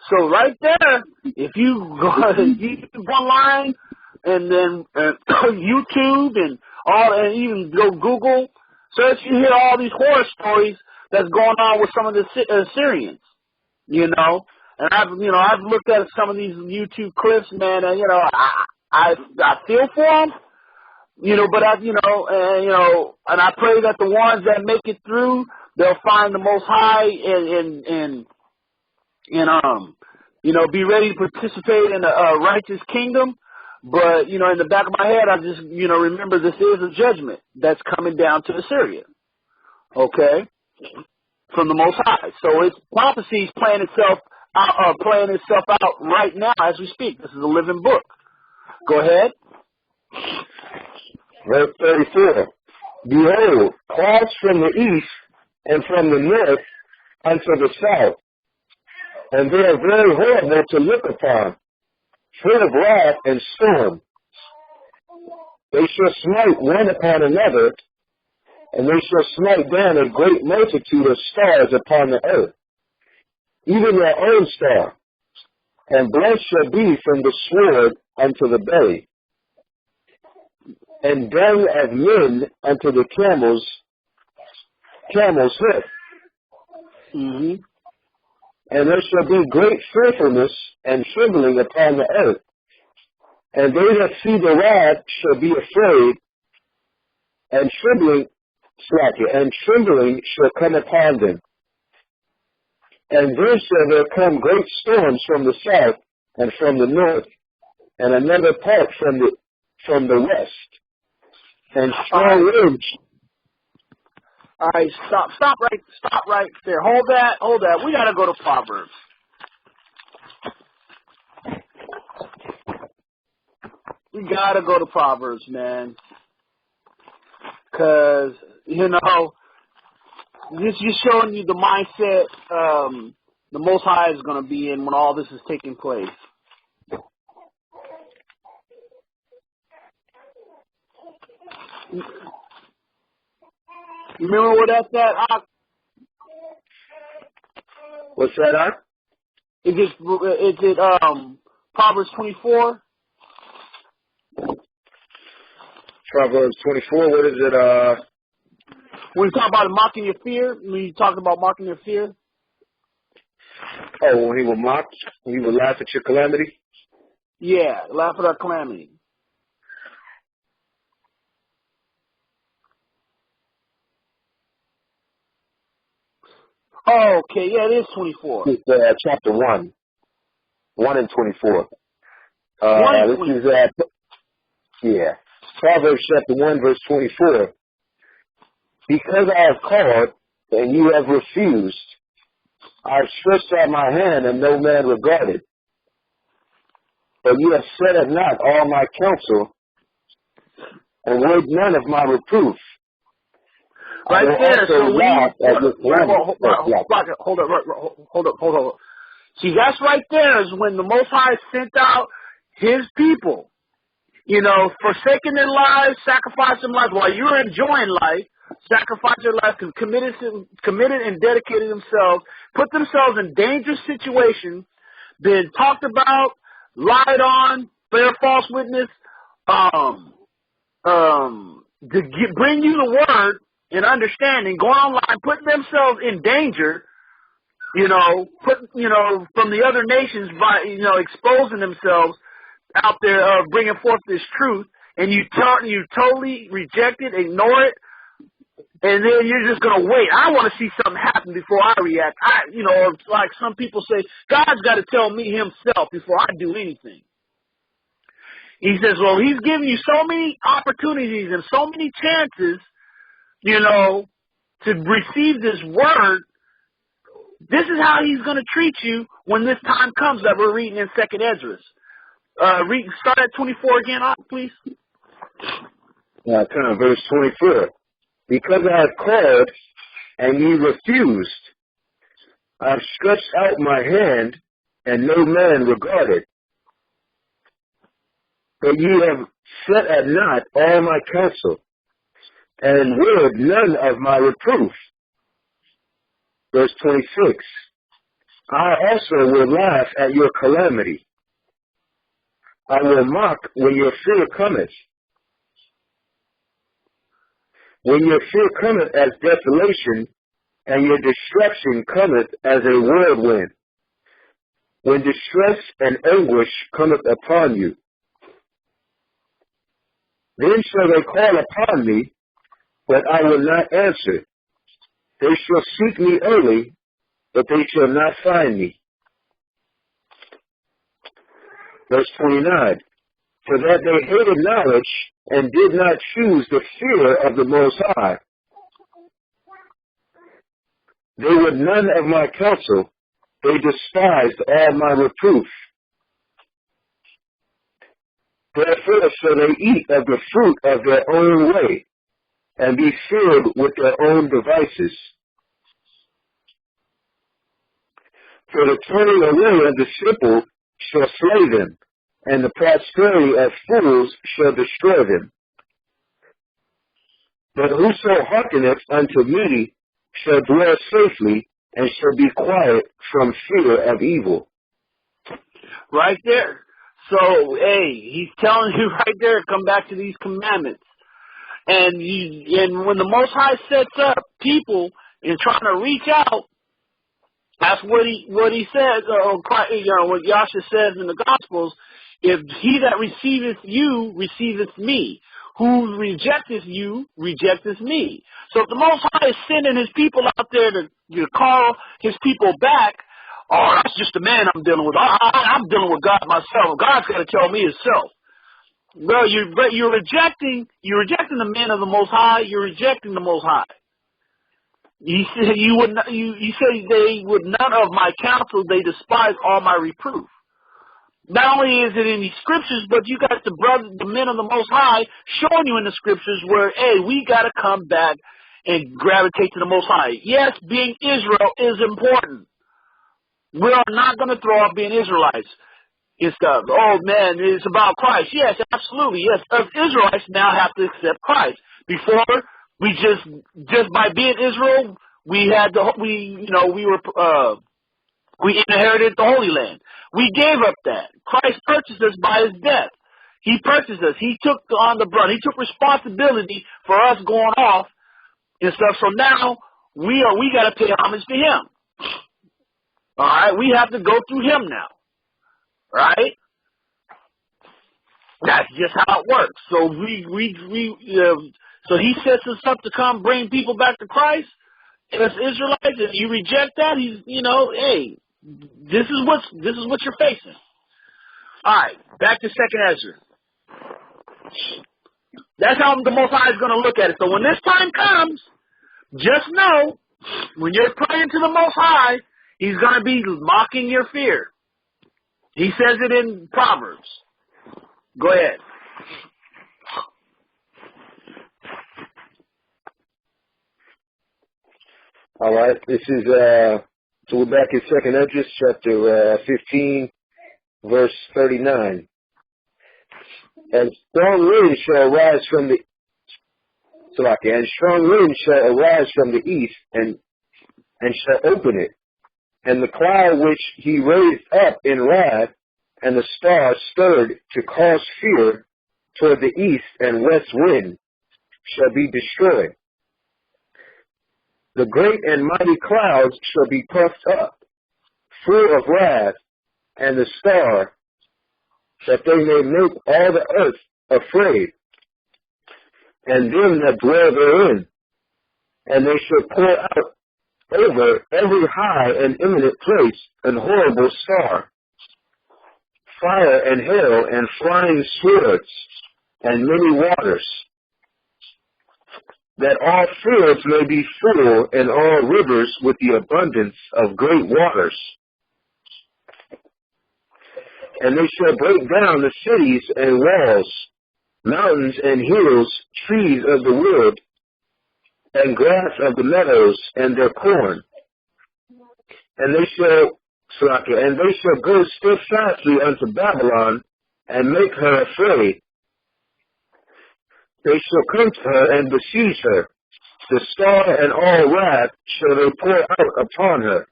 So right there, if you go online and then YouTube and even go Google search, you hear all these horror stories that's going on with some of the Assyrians, And I've looked at some of these YouTube clips, man, and I feel for them, but and I pray that the ones that make it through, they'll find the Most High and be ready to participate in a righteous kingdom. But, in the back of my head, I just, remember this is a judgment that's coming down to Assyria. Okay? From the Most High. So it's prophecies playing itself out right now as we speak. This is a living book. Go ahead. Verse 34. Behold, clouds from the east and from the north unto the south, and they are very horrible to look upon, full of wrath and storm. They shall smite one upon another, and they shall smite down a great multitude of stars upon the earth, even their own star, and blood shall be from the sword unto the belly, and dung of men unto the camel's hoof. Mm-hmm. And there shall be great fearfulness and trembling upon the earth, and they that see the wrath shall be afraid, and trembling shall come upon them. And then shall there come great storms from the south and from the north, and another part from the west, and strong winds. All right, stop right there. Hold that. We gotta go to Proverbs. We gotta go to Proverbs, man. Cause, this is showing you the mindset the Most High is gonna be in when all this is taking place. You remember what that's at? What's that, Ak? Is it Proverbs 24? Proverbs 24, what is it? When you talk about mocking your fear, when you talk about mocking your fear? Oh, when he will mock, when he will laugh at your calamity? Yeah, laugh at our calamity. Oh, okay, yeah, it is 24. It's chapter 1. 1 and 24. This is Proverbs chapter 1, verse 24. Because I have called, and you have refused, I have stretched out my hand, and no man regarded. But you have set at naught all my counsel, and would none of my reproof. Right there. So hold up. See, that's right there is when the Most High sent out His people, forsaking their lives, sacrificing lives while you're enjoying life, sacrificed their life, committed and dedicated themselves, put themselves in dangerous situations been talked about, lied on, bear false witness, bring you the word and understanding, going online, putting themselves in danger, from the other nations by, exposing themselves out there, bringing forth this truth, and you totally reject it, ignore it, and then you're just going to wait. I want to see something happen before I react. Like some people say, God's got to tell me himself before I do anything. He says, well, he's giving you so many opportunities and so many chances, to receive this word. This is how he's going to treat you when this time comes that we're reading in 2nd Ezra. Start at 24 again, please. Verse 24. Because I have called and ye refused, I have stretched out my hand and no man regarded. But ye have set at naught all my counsel, and willed none of my reproof. Verse 26. I also will laugh at your calamity. I will mock when your fear cometh. When your fear cometh as desolation, and your destruction cometh as a whirlwind. When distress and anguish cometh upon you. Then shall they call upon me, but I will not answer. They shall seek me early, but they shall not find me. Verse 29. For that they hated knowledge, and did not choose the fear of the Most High. They would none of my counsel, they despised all my reproof. Therefore shall they eat of the fruit of their own way, and be filled with their own devices. For the turning away of the simple shall slay them, and the prosperity of fools shall destroy them. But whoso hearkeneth unto me shall dwell safely, and shall be quiet from fear of evil. Right there. So, he's telling you right there, come back to these commandments. And when the Most High sets up people and trying to reach out, that's what he says, what Yashaya says in the Gospels. If he that receiveth you receiveth me, who rejecteth you rejecteth me. So if the Most High is sending his people out there to call his people back, that's just the man I'm dealing with. I'm dealing with God myself. God's got to tell me himself. Well, you're rejecting the man of the Most High. You're rejecting the Most High. You say you say they would none of my counsel. They despise all my reproof. Not only is it in the scriptures, but you got the men of the Most High showing you in the scriptures where, we got to come back and gravitate to the Most High. Yes, being Israel is important. We are not going to throw off being Israelites. It's it's about Christ. Yes, absolutely. Yes, us Israelites now have to accept Christ. Before, we just by being Israel, we inherited the Holy Land. We gave up that. Christ purchased us by his death. He purchased us. He took on the brunt. He took responsibility for us going off and stuff. So now we got to pay homage to him. All right, we have to go through him now. Right? That's just how it works. So so he sets us up to come bring people back to Christ. As Israelites, if you reject that, this is what you're facing. All right, back to 2nd Ezra. That's how the Most High is going to look at it. So when this time comes, just know, when you're praying to the Most High, he's going to be mocking your fear. He says it in Proverbs. Go ahead. All right, this is, so we're back in 2nd Ezra, chapter 15, verse 39. And strong wind shall arise from the east, and shall open it, And the cloud which he raised up in wrath, and the stars stirred to cause fear toward the east and west wind, shall be destroyed. The great and mighty clouds shall be puffed up, full of wrath, and the star, that they may make all the earth afraid, and them that dwell therein. And they shall pour out over every high and eminent place an horrible star, fire and hail and flying swords, and many waters, that all fields may be full, and all rivers with the abundance of great waters. And they shall break down the cities and walls, mountains and hills, trees of the wood, and grass of the meadows, and their corn. And they shall go steadfastly unto Babylon, and make her afraid. They shall come to her and besiege her. The star and all wrath shall they pour out upon her.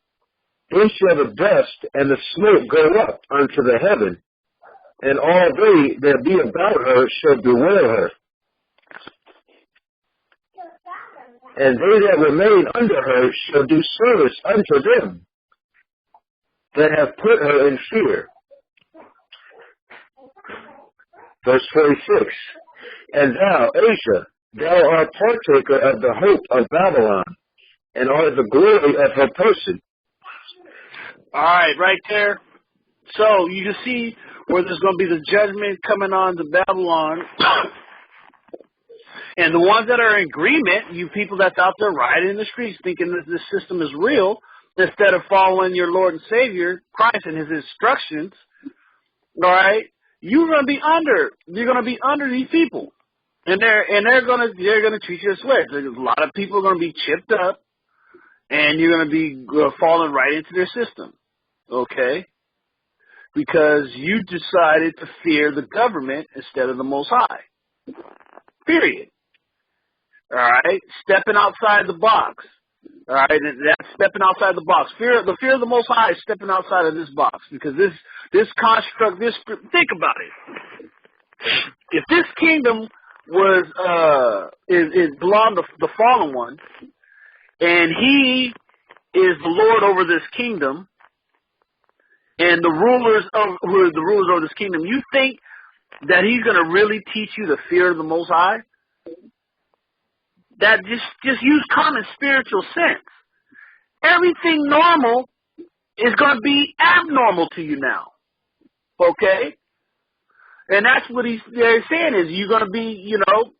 Then shall the dust and the smoke go up unto the heaven, and all they that be about her shall bewail her. And they that remain under her shall do service unto them that have put her in fear. Verse 46. And thou, Asia, thou art partaker of the hope of Babylon, and art the glory of her person. All right, right there. So you can see where there's going to be the judgment coming on to Babylon. And the ones that are in agreement, you people that's out there riding in the streets thinking that this system is real, instead of following your Lord and Savior, Christ, and his instructions, all right, you're going to be under these people. And they're gonna treat you as slaves. A lot of people are gonna be chipped up, and you're gonna be falling right into their system, okay? Because you decided to fear the government instead of the Most High. Period. All right, stepping outside the box. All right, and that's stepping outside the box. The fear of the Most High is stepping outside of this box, because this construct, think about it. If this kingdom belonged to the fallen one, and he is the Lord over this kingdom, and the rulers who are the rulers over this kingdom, you think that he's going to really teach you the fear of the Most High? That just use common spiritual sense. Everything normal is going to be abnormal to you now, okay? And that's what they're saying is you're going to be, you want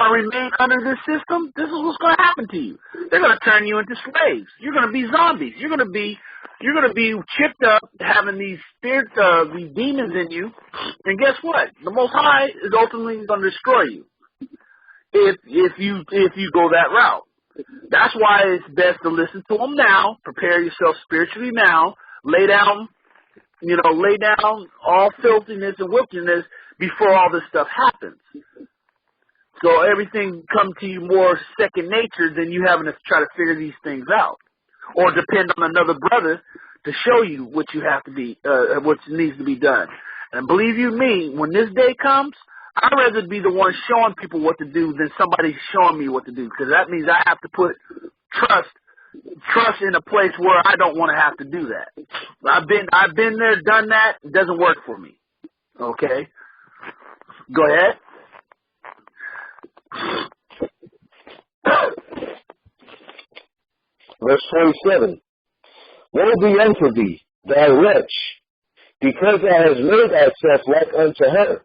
to remain under this system? This is what's going to happen to you. They're going to turn you into slaves. You're going to be zombies. You're going to be chipped up, having these spirits, these demons in you. And guess what? The Most High is ultimately going to destroy you if you go that route. That's why it's best to listen to them now. Prepare yourself spiritually now. Lay down all filthiness and wickedness before all this stuff happens. So everything comes to you more second nature than you having to try to figure these things out. Or depend on another brother to show you what you have to be, what needs to be done. And believe you me, when this day comes, I'd rather be the one showing people what to do than somebody showing me what to do. Because that means I have to put trust in a place where I don't want to have to do that. I've been there, done that. It doesn't work for me. Okay? Go ahead. Verse 27. Woe be unto thee, thou wretch, because thou hast made thyself like unto her,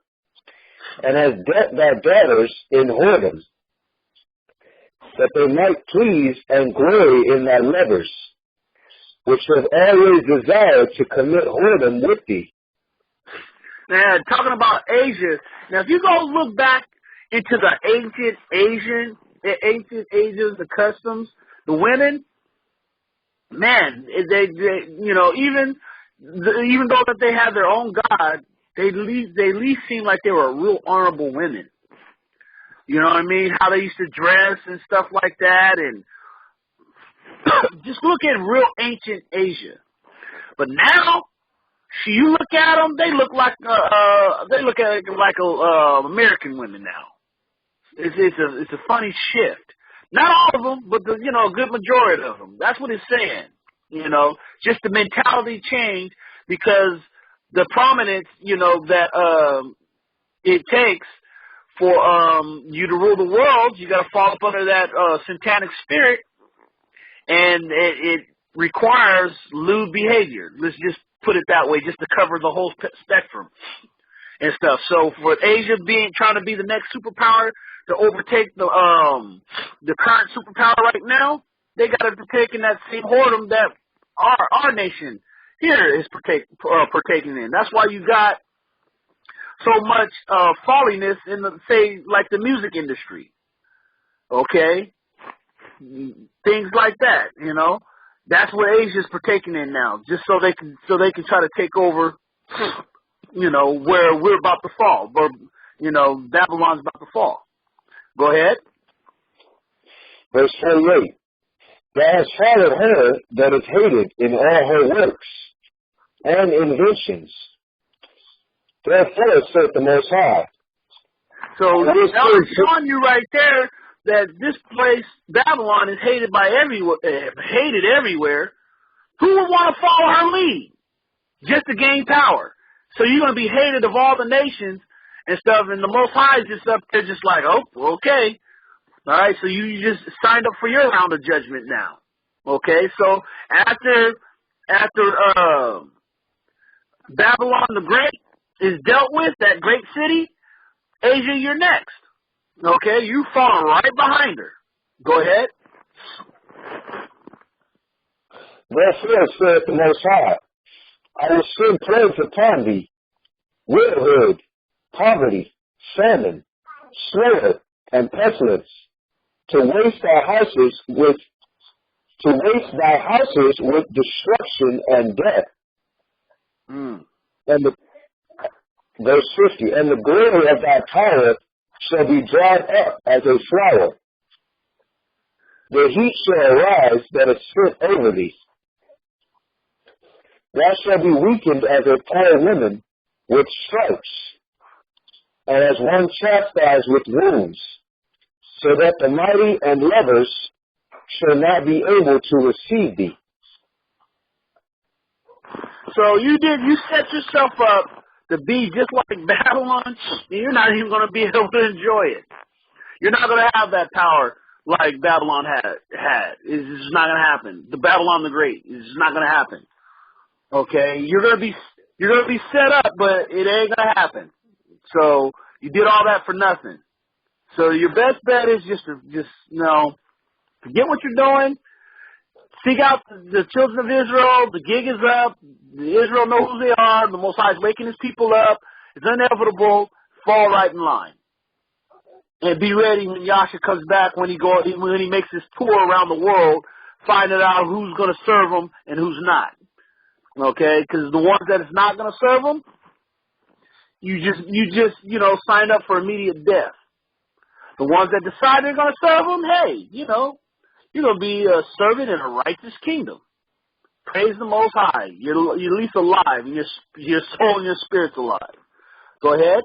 and hast decked thy daughters in whoredom, that they might please and glory in thy lovers, which have always desired to commit whoredom with thee. Now, talking about Asia, now if you go look back into the ancient Asians, the customs, the women, man, they even though that they had their own God, they at least seemed like they were real honorable women. You know what I mean? How they used to dress and stuff like that, and Just look at real ancient Asia. But now, you look at them, they look like American women now. It's a funny shift. Not all of them, but a good majority of them. That's what it's saying. Just the mentality change, because the prominence, that it takes for you to rule the world, you got to fall up under that satanic spirit, and it requires lewd behavior. Let's just put it that way, just to cover the whole spectrum and stuff. So for Asia trying to be the next superpower to overtake the current superpower right now, they got to partake in that same whoredom that our nation here is partaking in. That's why you got so much folliness in the music industry. Okay, things like that. That's what Asia's partaking in now, just so they can try to take over. Where we're about to fall, or Babylon's about to fall. Go ahead. Verse 48. Thou hast followed her that is hated in all her works and inventions. Therefore saith the Most High. So I'm showing you right there that this place, Babylon, is hated everywhere. Who would want to follow her lead? Just to gain power. So you're going to be hated of all the nations and stuff, and the Most High is just up there just like, oh, okay. All right, so you just signed up for your round of judgment now. Okay, so after Babylon the Great is dealt with, that great city, Asia, you're next. Okay, you fall right behind her. Go ahead. Therefore saith the Most High, I will send plagues upon thee, widowhood, poverty, famine, slaughter, and pestilence, to waste thy houses with destruction and death. And verse 50, and the glory of thy power shall be dried up as a flower. The heat shall arise that is set over thee. Thou shalt be weakened as a poor woman with stripes, and as one chastised with wounds, so that the mighty and lovers shall not be able to receive thee. So you set yourself up to be just like Babylon, and you're not even going to be able to enjoy it. You're not going to have that power like Babylon had. It's just not going to happen. The Babylon the Great is just not going to happen. Okay, you're gonna be set up, but it ain't gonna happen. So you did all that for nothing. So your best bet is just forget what you're doing. Seek out the children of Israel. The gig is up. Israel know who they are. The Most High is waking His people up. It's inevitable. Fall right in line, and be ready when Yashaya comes back. When he makes his tour around the world, finding out who's gonna serve him and who's not. Okay, because the ones that is not going to serve them, you just sign up for immediate death. The ones that decide they're going to serve them, hey, you're going to be a servant in a righteous kingdom. Praise the Most High. You're at least alive, and your soul and your spirit's alive. Go ahead.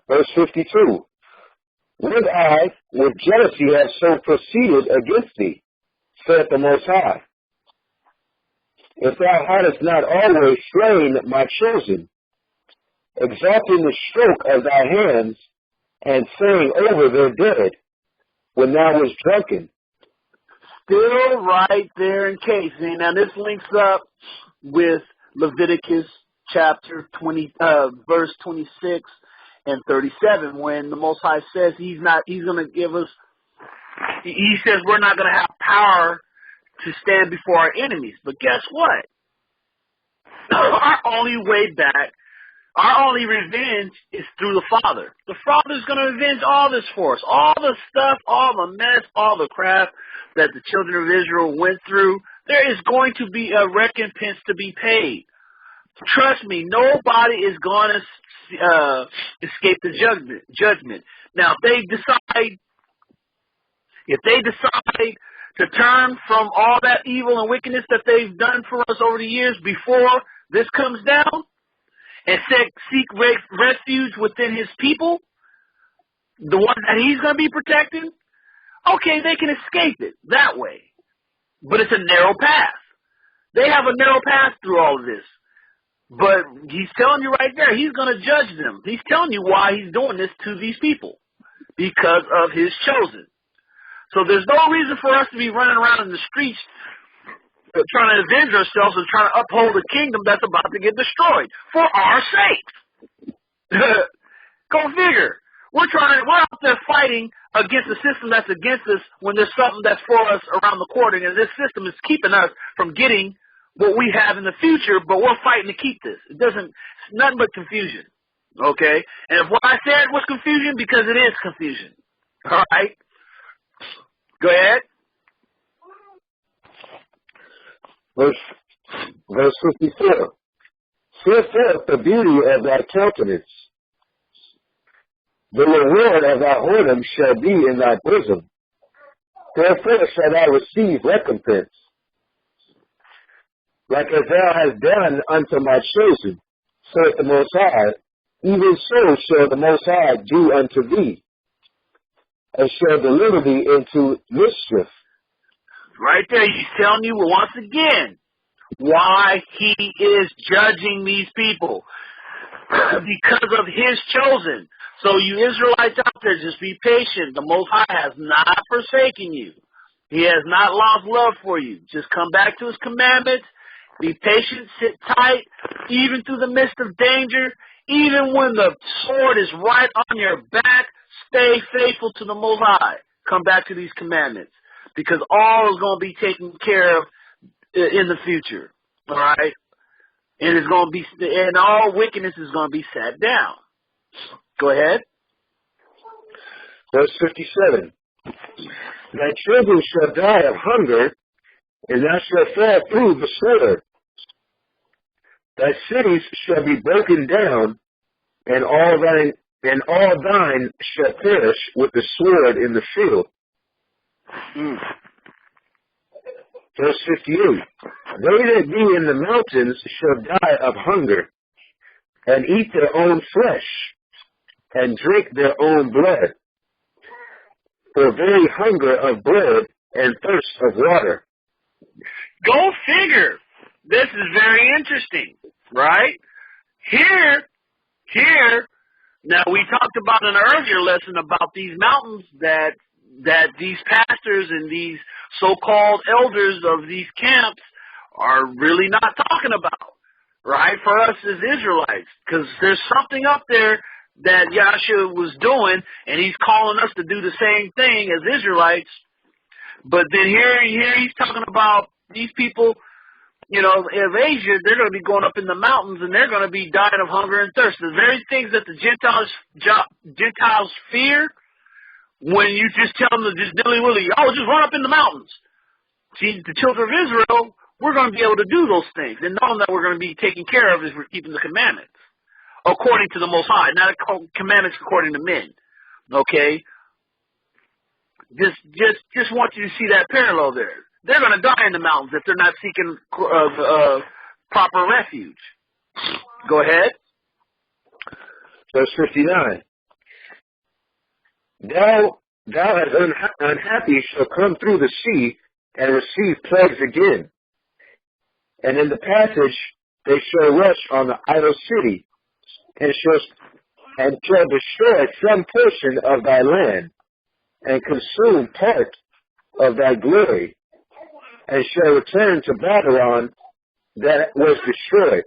Verse 52. Would I with jealousy have so proceeded against thee, saith the Most High, if thou hadst not always slain my chosen, exalting the stroke of thy hands, and saying over their dead, when thou was drunken. Still right there in case. Now this links up with Leviticus chapter 20, verse 26 and 37, when the Most High says He's going to give us. He says we're not going to have power to stand before our enemies. But guess what? Our only way back, our only revenge is through the Father. The Father's going to avenge all this for us. All the stuff, all the mess, all the crap that the children of Israel went through, there is going to be a recompense to be paid. Trust me, nobody is going to escape the judgment. Now, if they decide to turn from all that evil and wickedness that they've done for us over the years before this comes down and seek refuge within his people, the one that he's going to be protecting, okay, they can escape it that way. But it's a narrow path. They have a narrow path through all of this. But he's telling you right there, he's going to judge them. He's telling you why he's doing this to these people. Because of his chosen. So there's no reason for us to be running around in the streets trying to avenge ourselves and trying to uphold a kingdom that's about to get destroyed for our sake. Go figure. We're out there fighting against a system that's against us when there's something that's for us around the corner, and this system is keeping us from getting what we have in the future, but we're fighting to keep this. It's nothing but confusion. Okay? And if what I said was confusion, because it is confusion. All right? Go ahead. Verse 54. Set forth the beauty of thy countenance. The reward of thy whoredom shall be in thy bosom. Therefore shall thou receive recompense. Like as thou hast done unto my chosen, saith the Most High, even so shall the Most High do unto thee, and shall deliver thee into mischief. Right there, he's telling you once again why he is judging these people. Because of his chosen. So you Israelites out there, just be patient. The Most High has not forsaken you. He has not lost love for you. Just come back to his commandments. Be patient, sit tight, even through the midst of danger. Even when the sword is right on your back, stay faithful to the Most High. Come back to these commandments. Because all is going to be taken care of in the future. All right? And it's going to be, and all wickedness is going to be sat down. Go ahead. Verse 57. Thy children shall die of hunger, and thou shalt fall through the sword. Thy cities shall be broken down, and all thine shall perish with the sword in the field. Verse 58. They that be in the mountains shall die of hunger, and eat their own flesh, and drink their own blood, for very hunger of bread and thirst of water. Go figure. This is very interesting, right? Here, now we talked about in an earlier lesson about these mountains that these pastors and these so-called elders of these camps are really not talking about, right, for us as Israelites, because there's something up there that Yashaya was doing, and he's calling us to do the same thing as Israelites. But then here he's talking about these people, you know, of Asia. They're going to be going up in the mountains, and they're going to be dying of hunger and thirst. The very things that the Gentiles fear, when you just tell them to just dilly-willy, just run up in the mountains. See, the children of Israel, we're going to be able to do those things, and knowing that we're going to be taken care of as we're keeping the commandments. According to the Most High, not commandments according to men. Okay? Just want you to see that parallel there. They're going to die in the mountains if they're not seeking proper refuge. Go ahead. Verse 59. Thou as unhappy shall come through the sea and receive plagues again. And in the passage they shall rush on the idol city, and shall destroy some portion of thy land, and consume part of thy glory, and shall return to Babylon that was destroyed.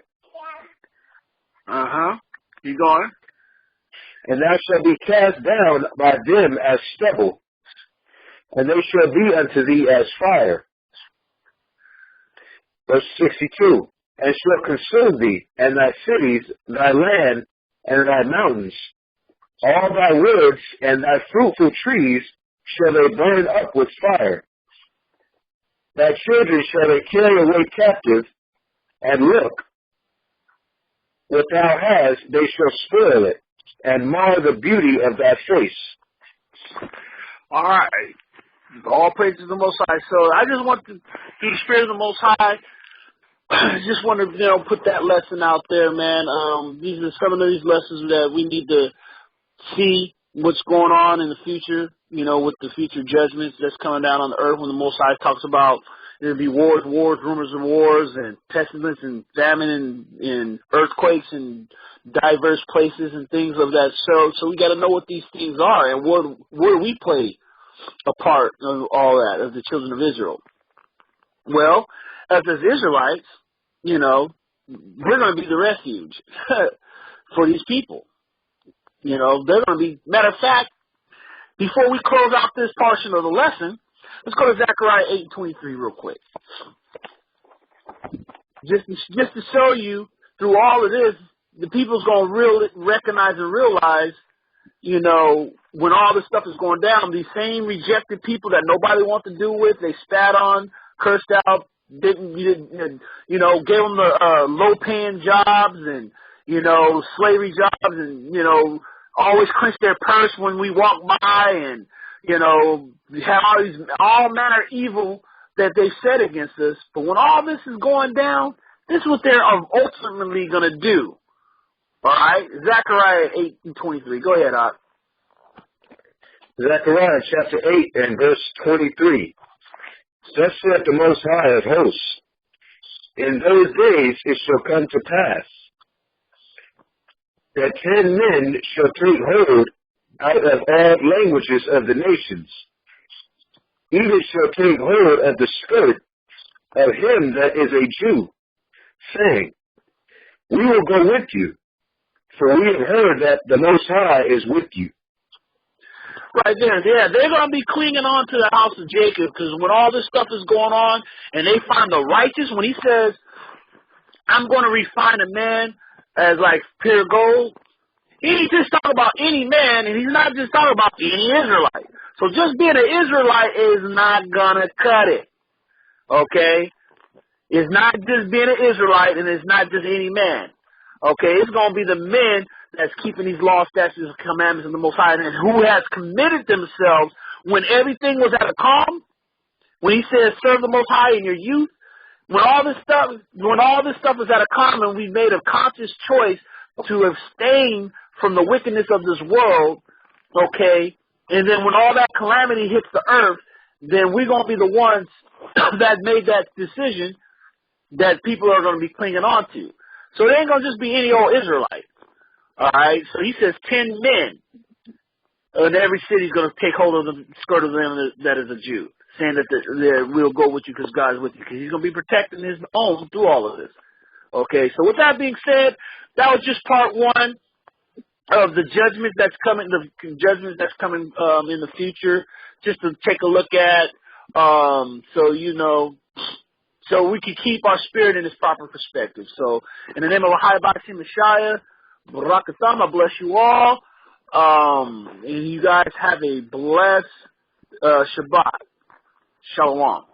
Keep going. And thou shalt be cast down by them as stubble, and they shall be unto thee as fire. Verse 62. And shall consume thee, and thy cities, thy land, and thy mountains. All thy woods and thy fruitful trees shall they burn up with fire. Thy children shall they carry away captive, and look, what thou hast, they shall spoil it, and mar the beauty of thy face. All right. All praise to the Most High. So I just want to, through the Spirit of the Most High, just want to, put that lesson out there, man. These are some of these lessons that we need to see what's going on in the future, with the future judgments that's coming down on the earth when the Most High talks about there'll be wars, rumors of wars, and pestilence and famine and earthquakes and diverse places and things of that. So we got to know what these things are and where we play a part of all that as the children of Israel. Well, as Israelites, we're going to be the refuge for these people. They're going to be, matter of fact, before we close out this portion of the lesson, let's go to Zechariah 8:23 real quick. Just to show you through all of this, the people's going to really recognize and realize, when all this stuff is going down, these same rejected people that nobody wants to do with, they spat on, cursed out, gave them the low-paying jobs and, slavery jobs and, always clench their purse when we walk by and, have all manner of evil that they said against us. But when all this is going down, this is what they're ultimately going to do. All right? Zechariah 8:23. Go ahead, Art. Zechariah chapter 8 and verse 23. Thus saith the Most High of hosts, in those days it shall come to pass that 10 men shall take hold out of all languages of the nations, even shall take hold of the skirt of him that is a Jew, saying, we will go with you, for we have heard that the Most High is with you. Right there, yeah. They're going to be clinging on to the house of Jacob, because when all this stuff is going on and they find the righteous, when he says, I'm going to refine a man as like pure gold, he ain't just talking about any man, and he's not just talking about any Israelite. So just being an Israelite is not going to cut it, okay? It's not just being an Israelite, and it's not just any man, okay? It's going to be the men that's keeping these laws, statutes, and commandments of the Most High, and who has committed themselves when everything was at a calm, when he says, serve the Most High in your youth, when all this stuff is at a calm, and we made a conscious choice to abstain from the wickedness of this world, okay, and then when all that calamity hits the earth, then we're going to be the ones that made that decision that people are going to be clinging on to. So it ain't going to just be any old Israelite. All right, so he says 10 men, and every city is going to take hold of the skirt of them that is a Jew, saying that we'll go with you because God is with you, because he's going to be protecting his own through all of this. Okay, so with that being said, that was just part one of the judgment that's coming, in the future, just to take a look at, so we can keep our spirit in its proper perspective. So, in the name of Yashaya, Barakatham, I bless you all. And you guys have a blessed Shabbat. Shalom.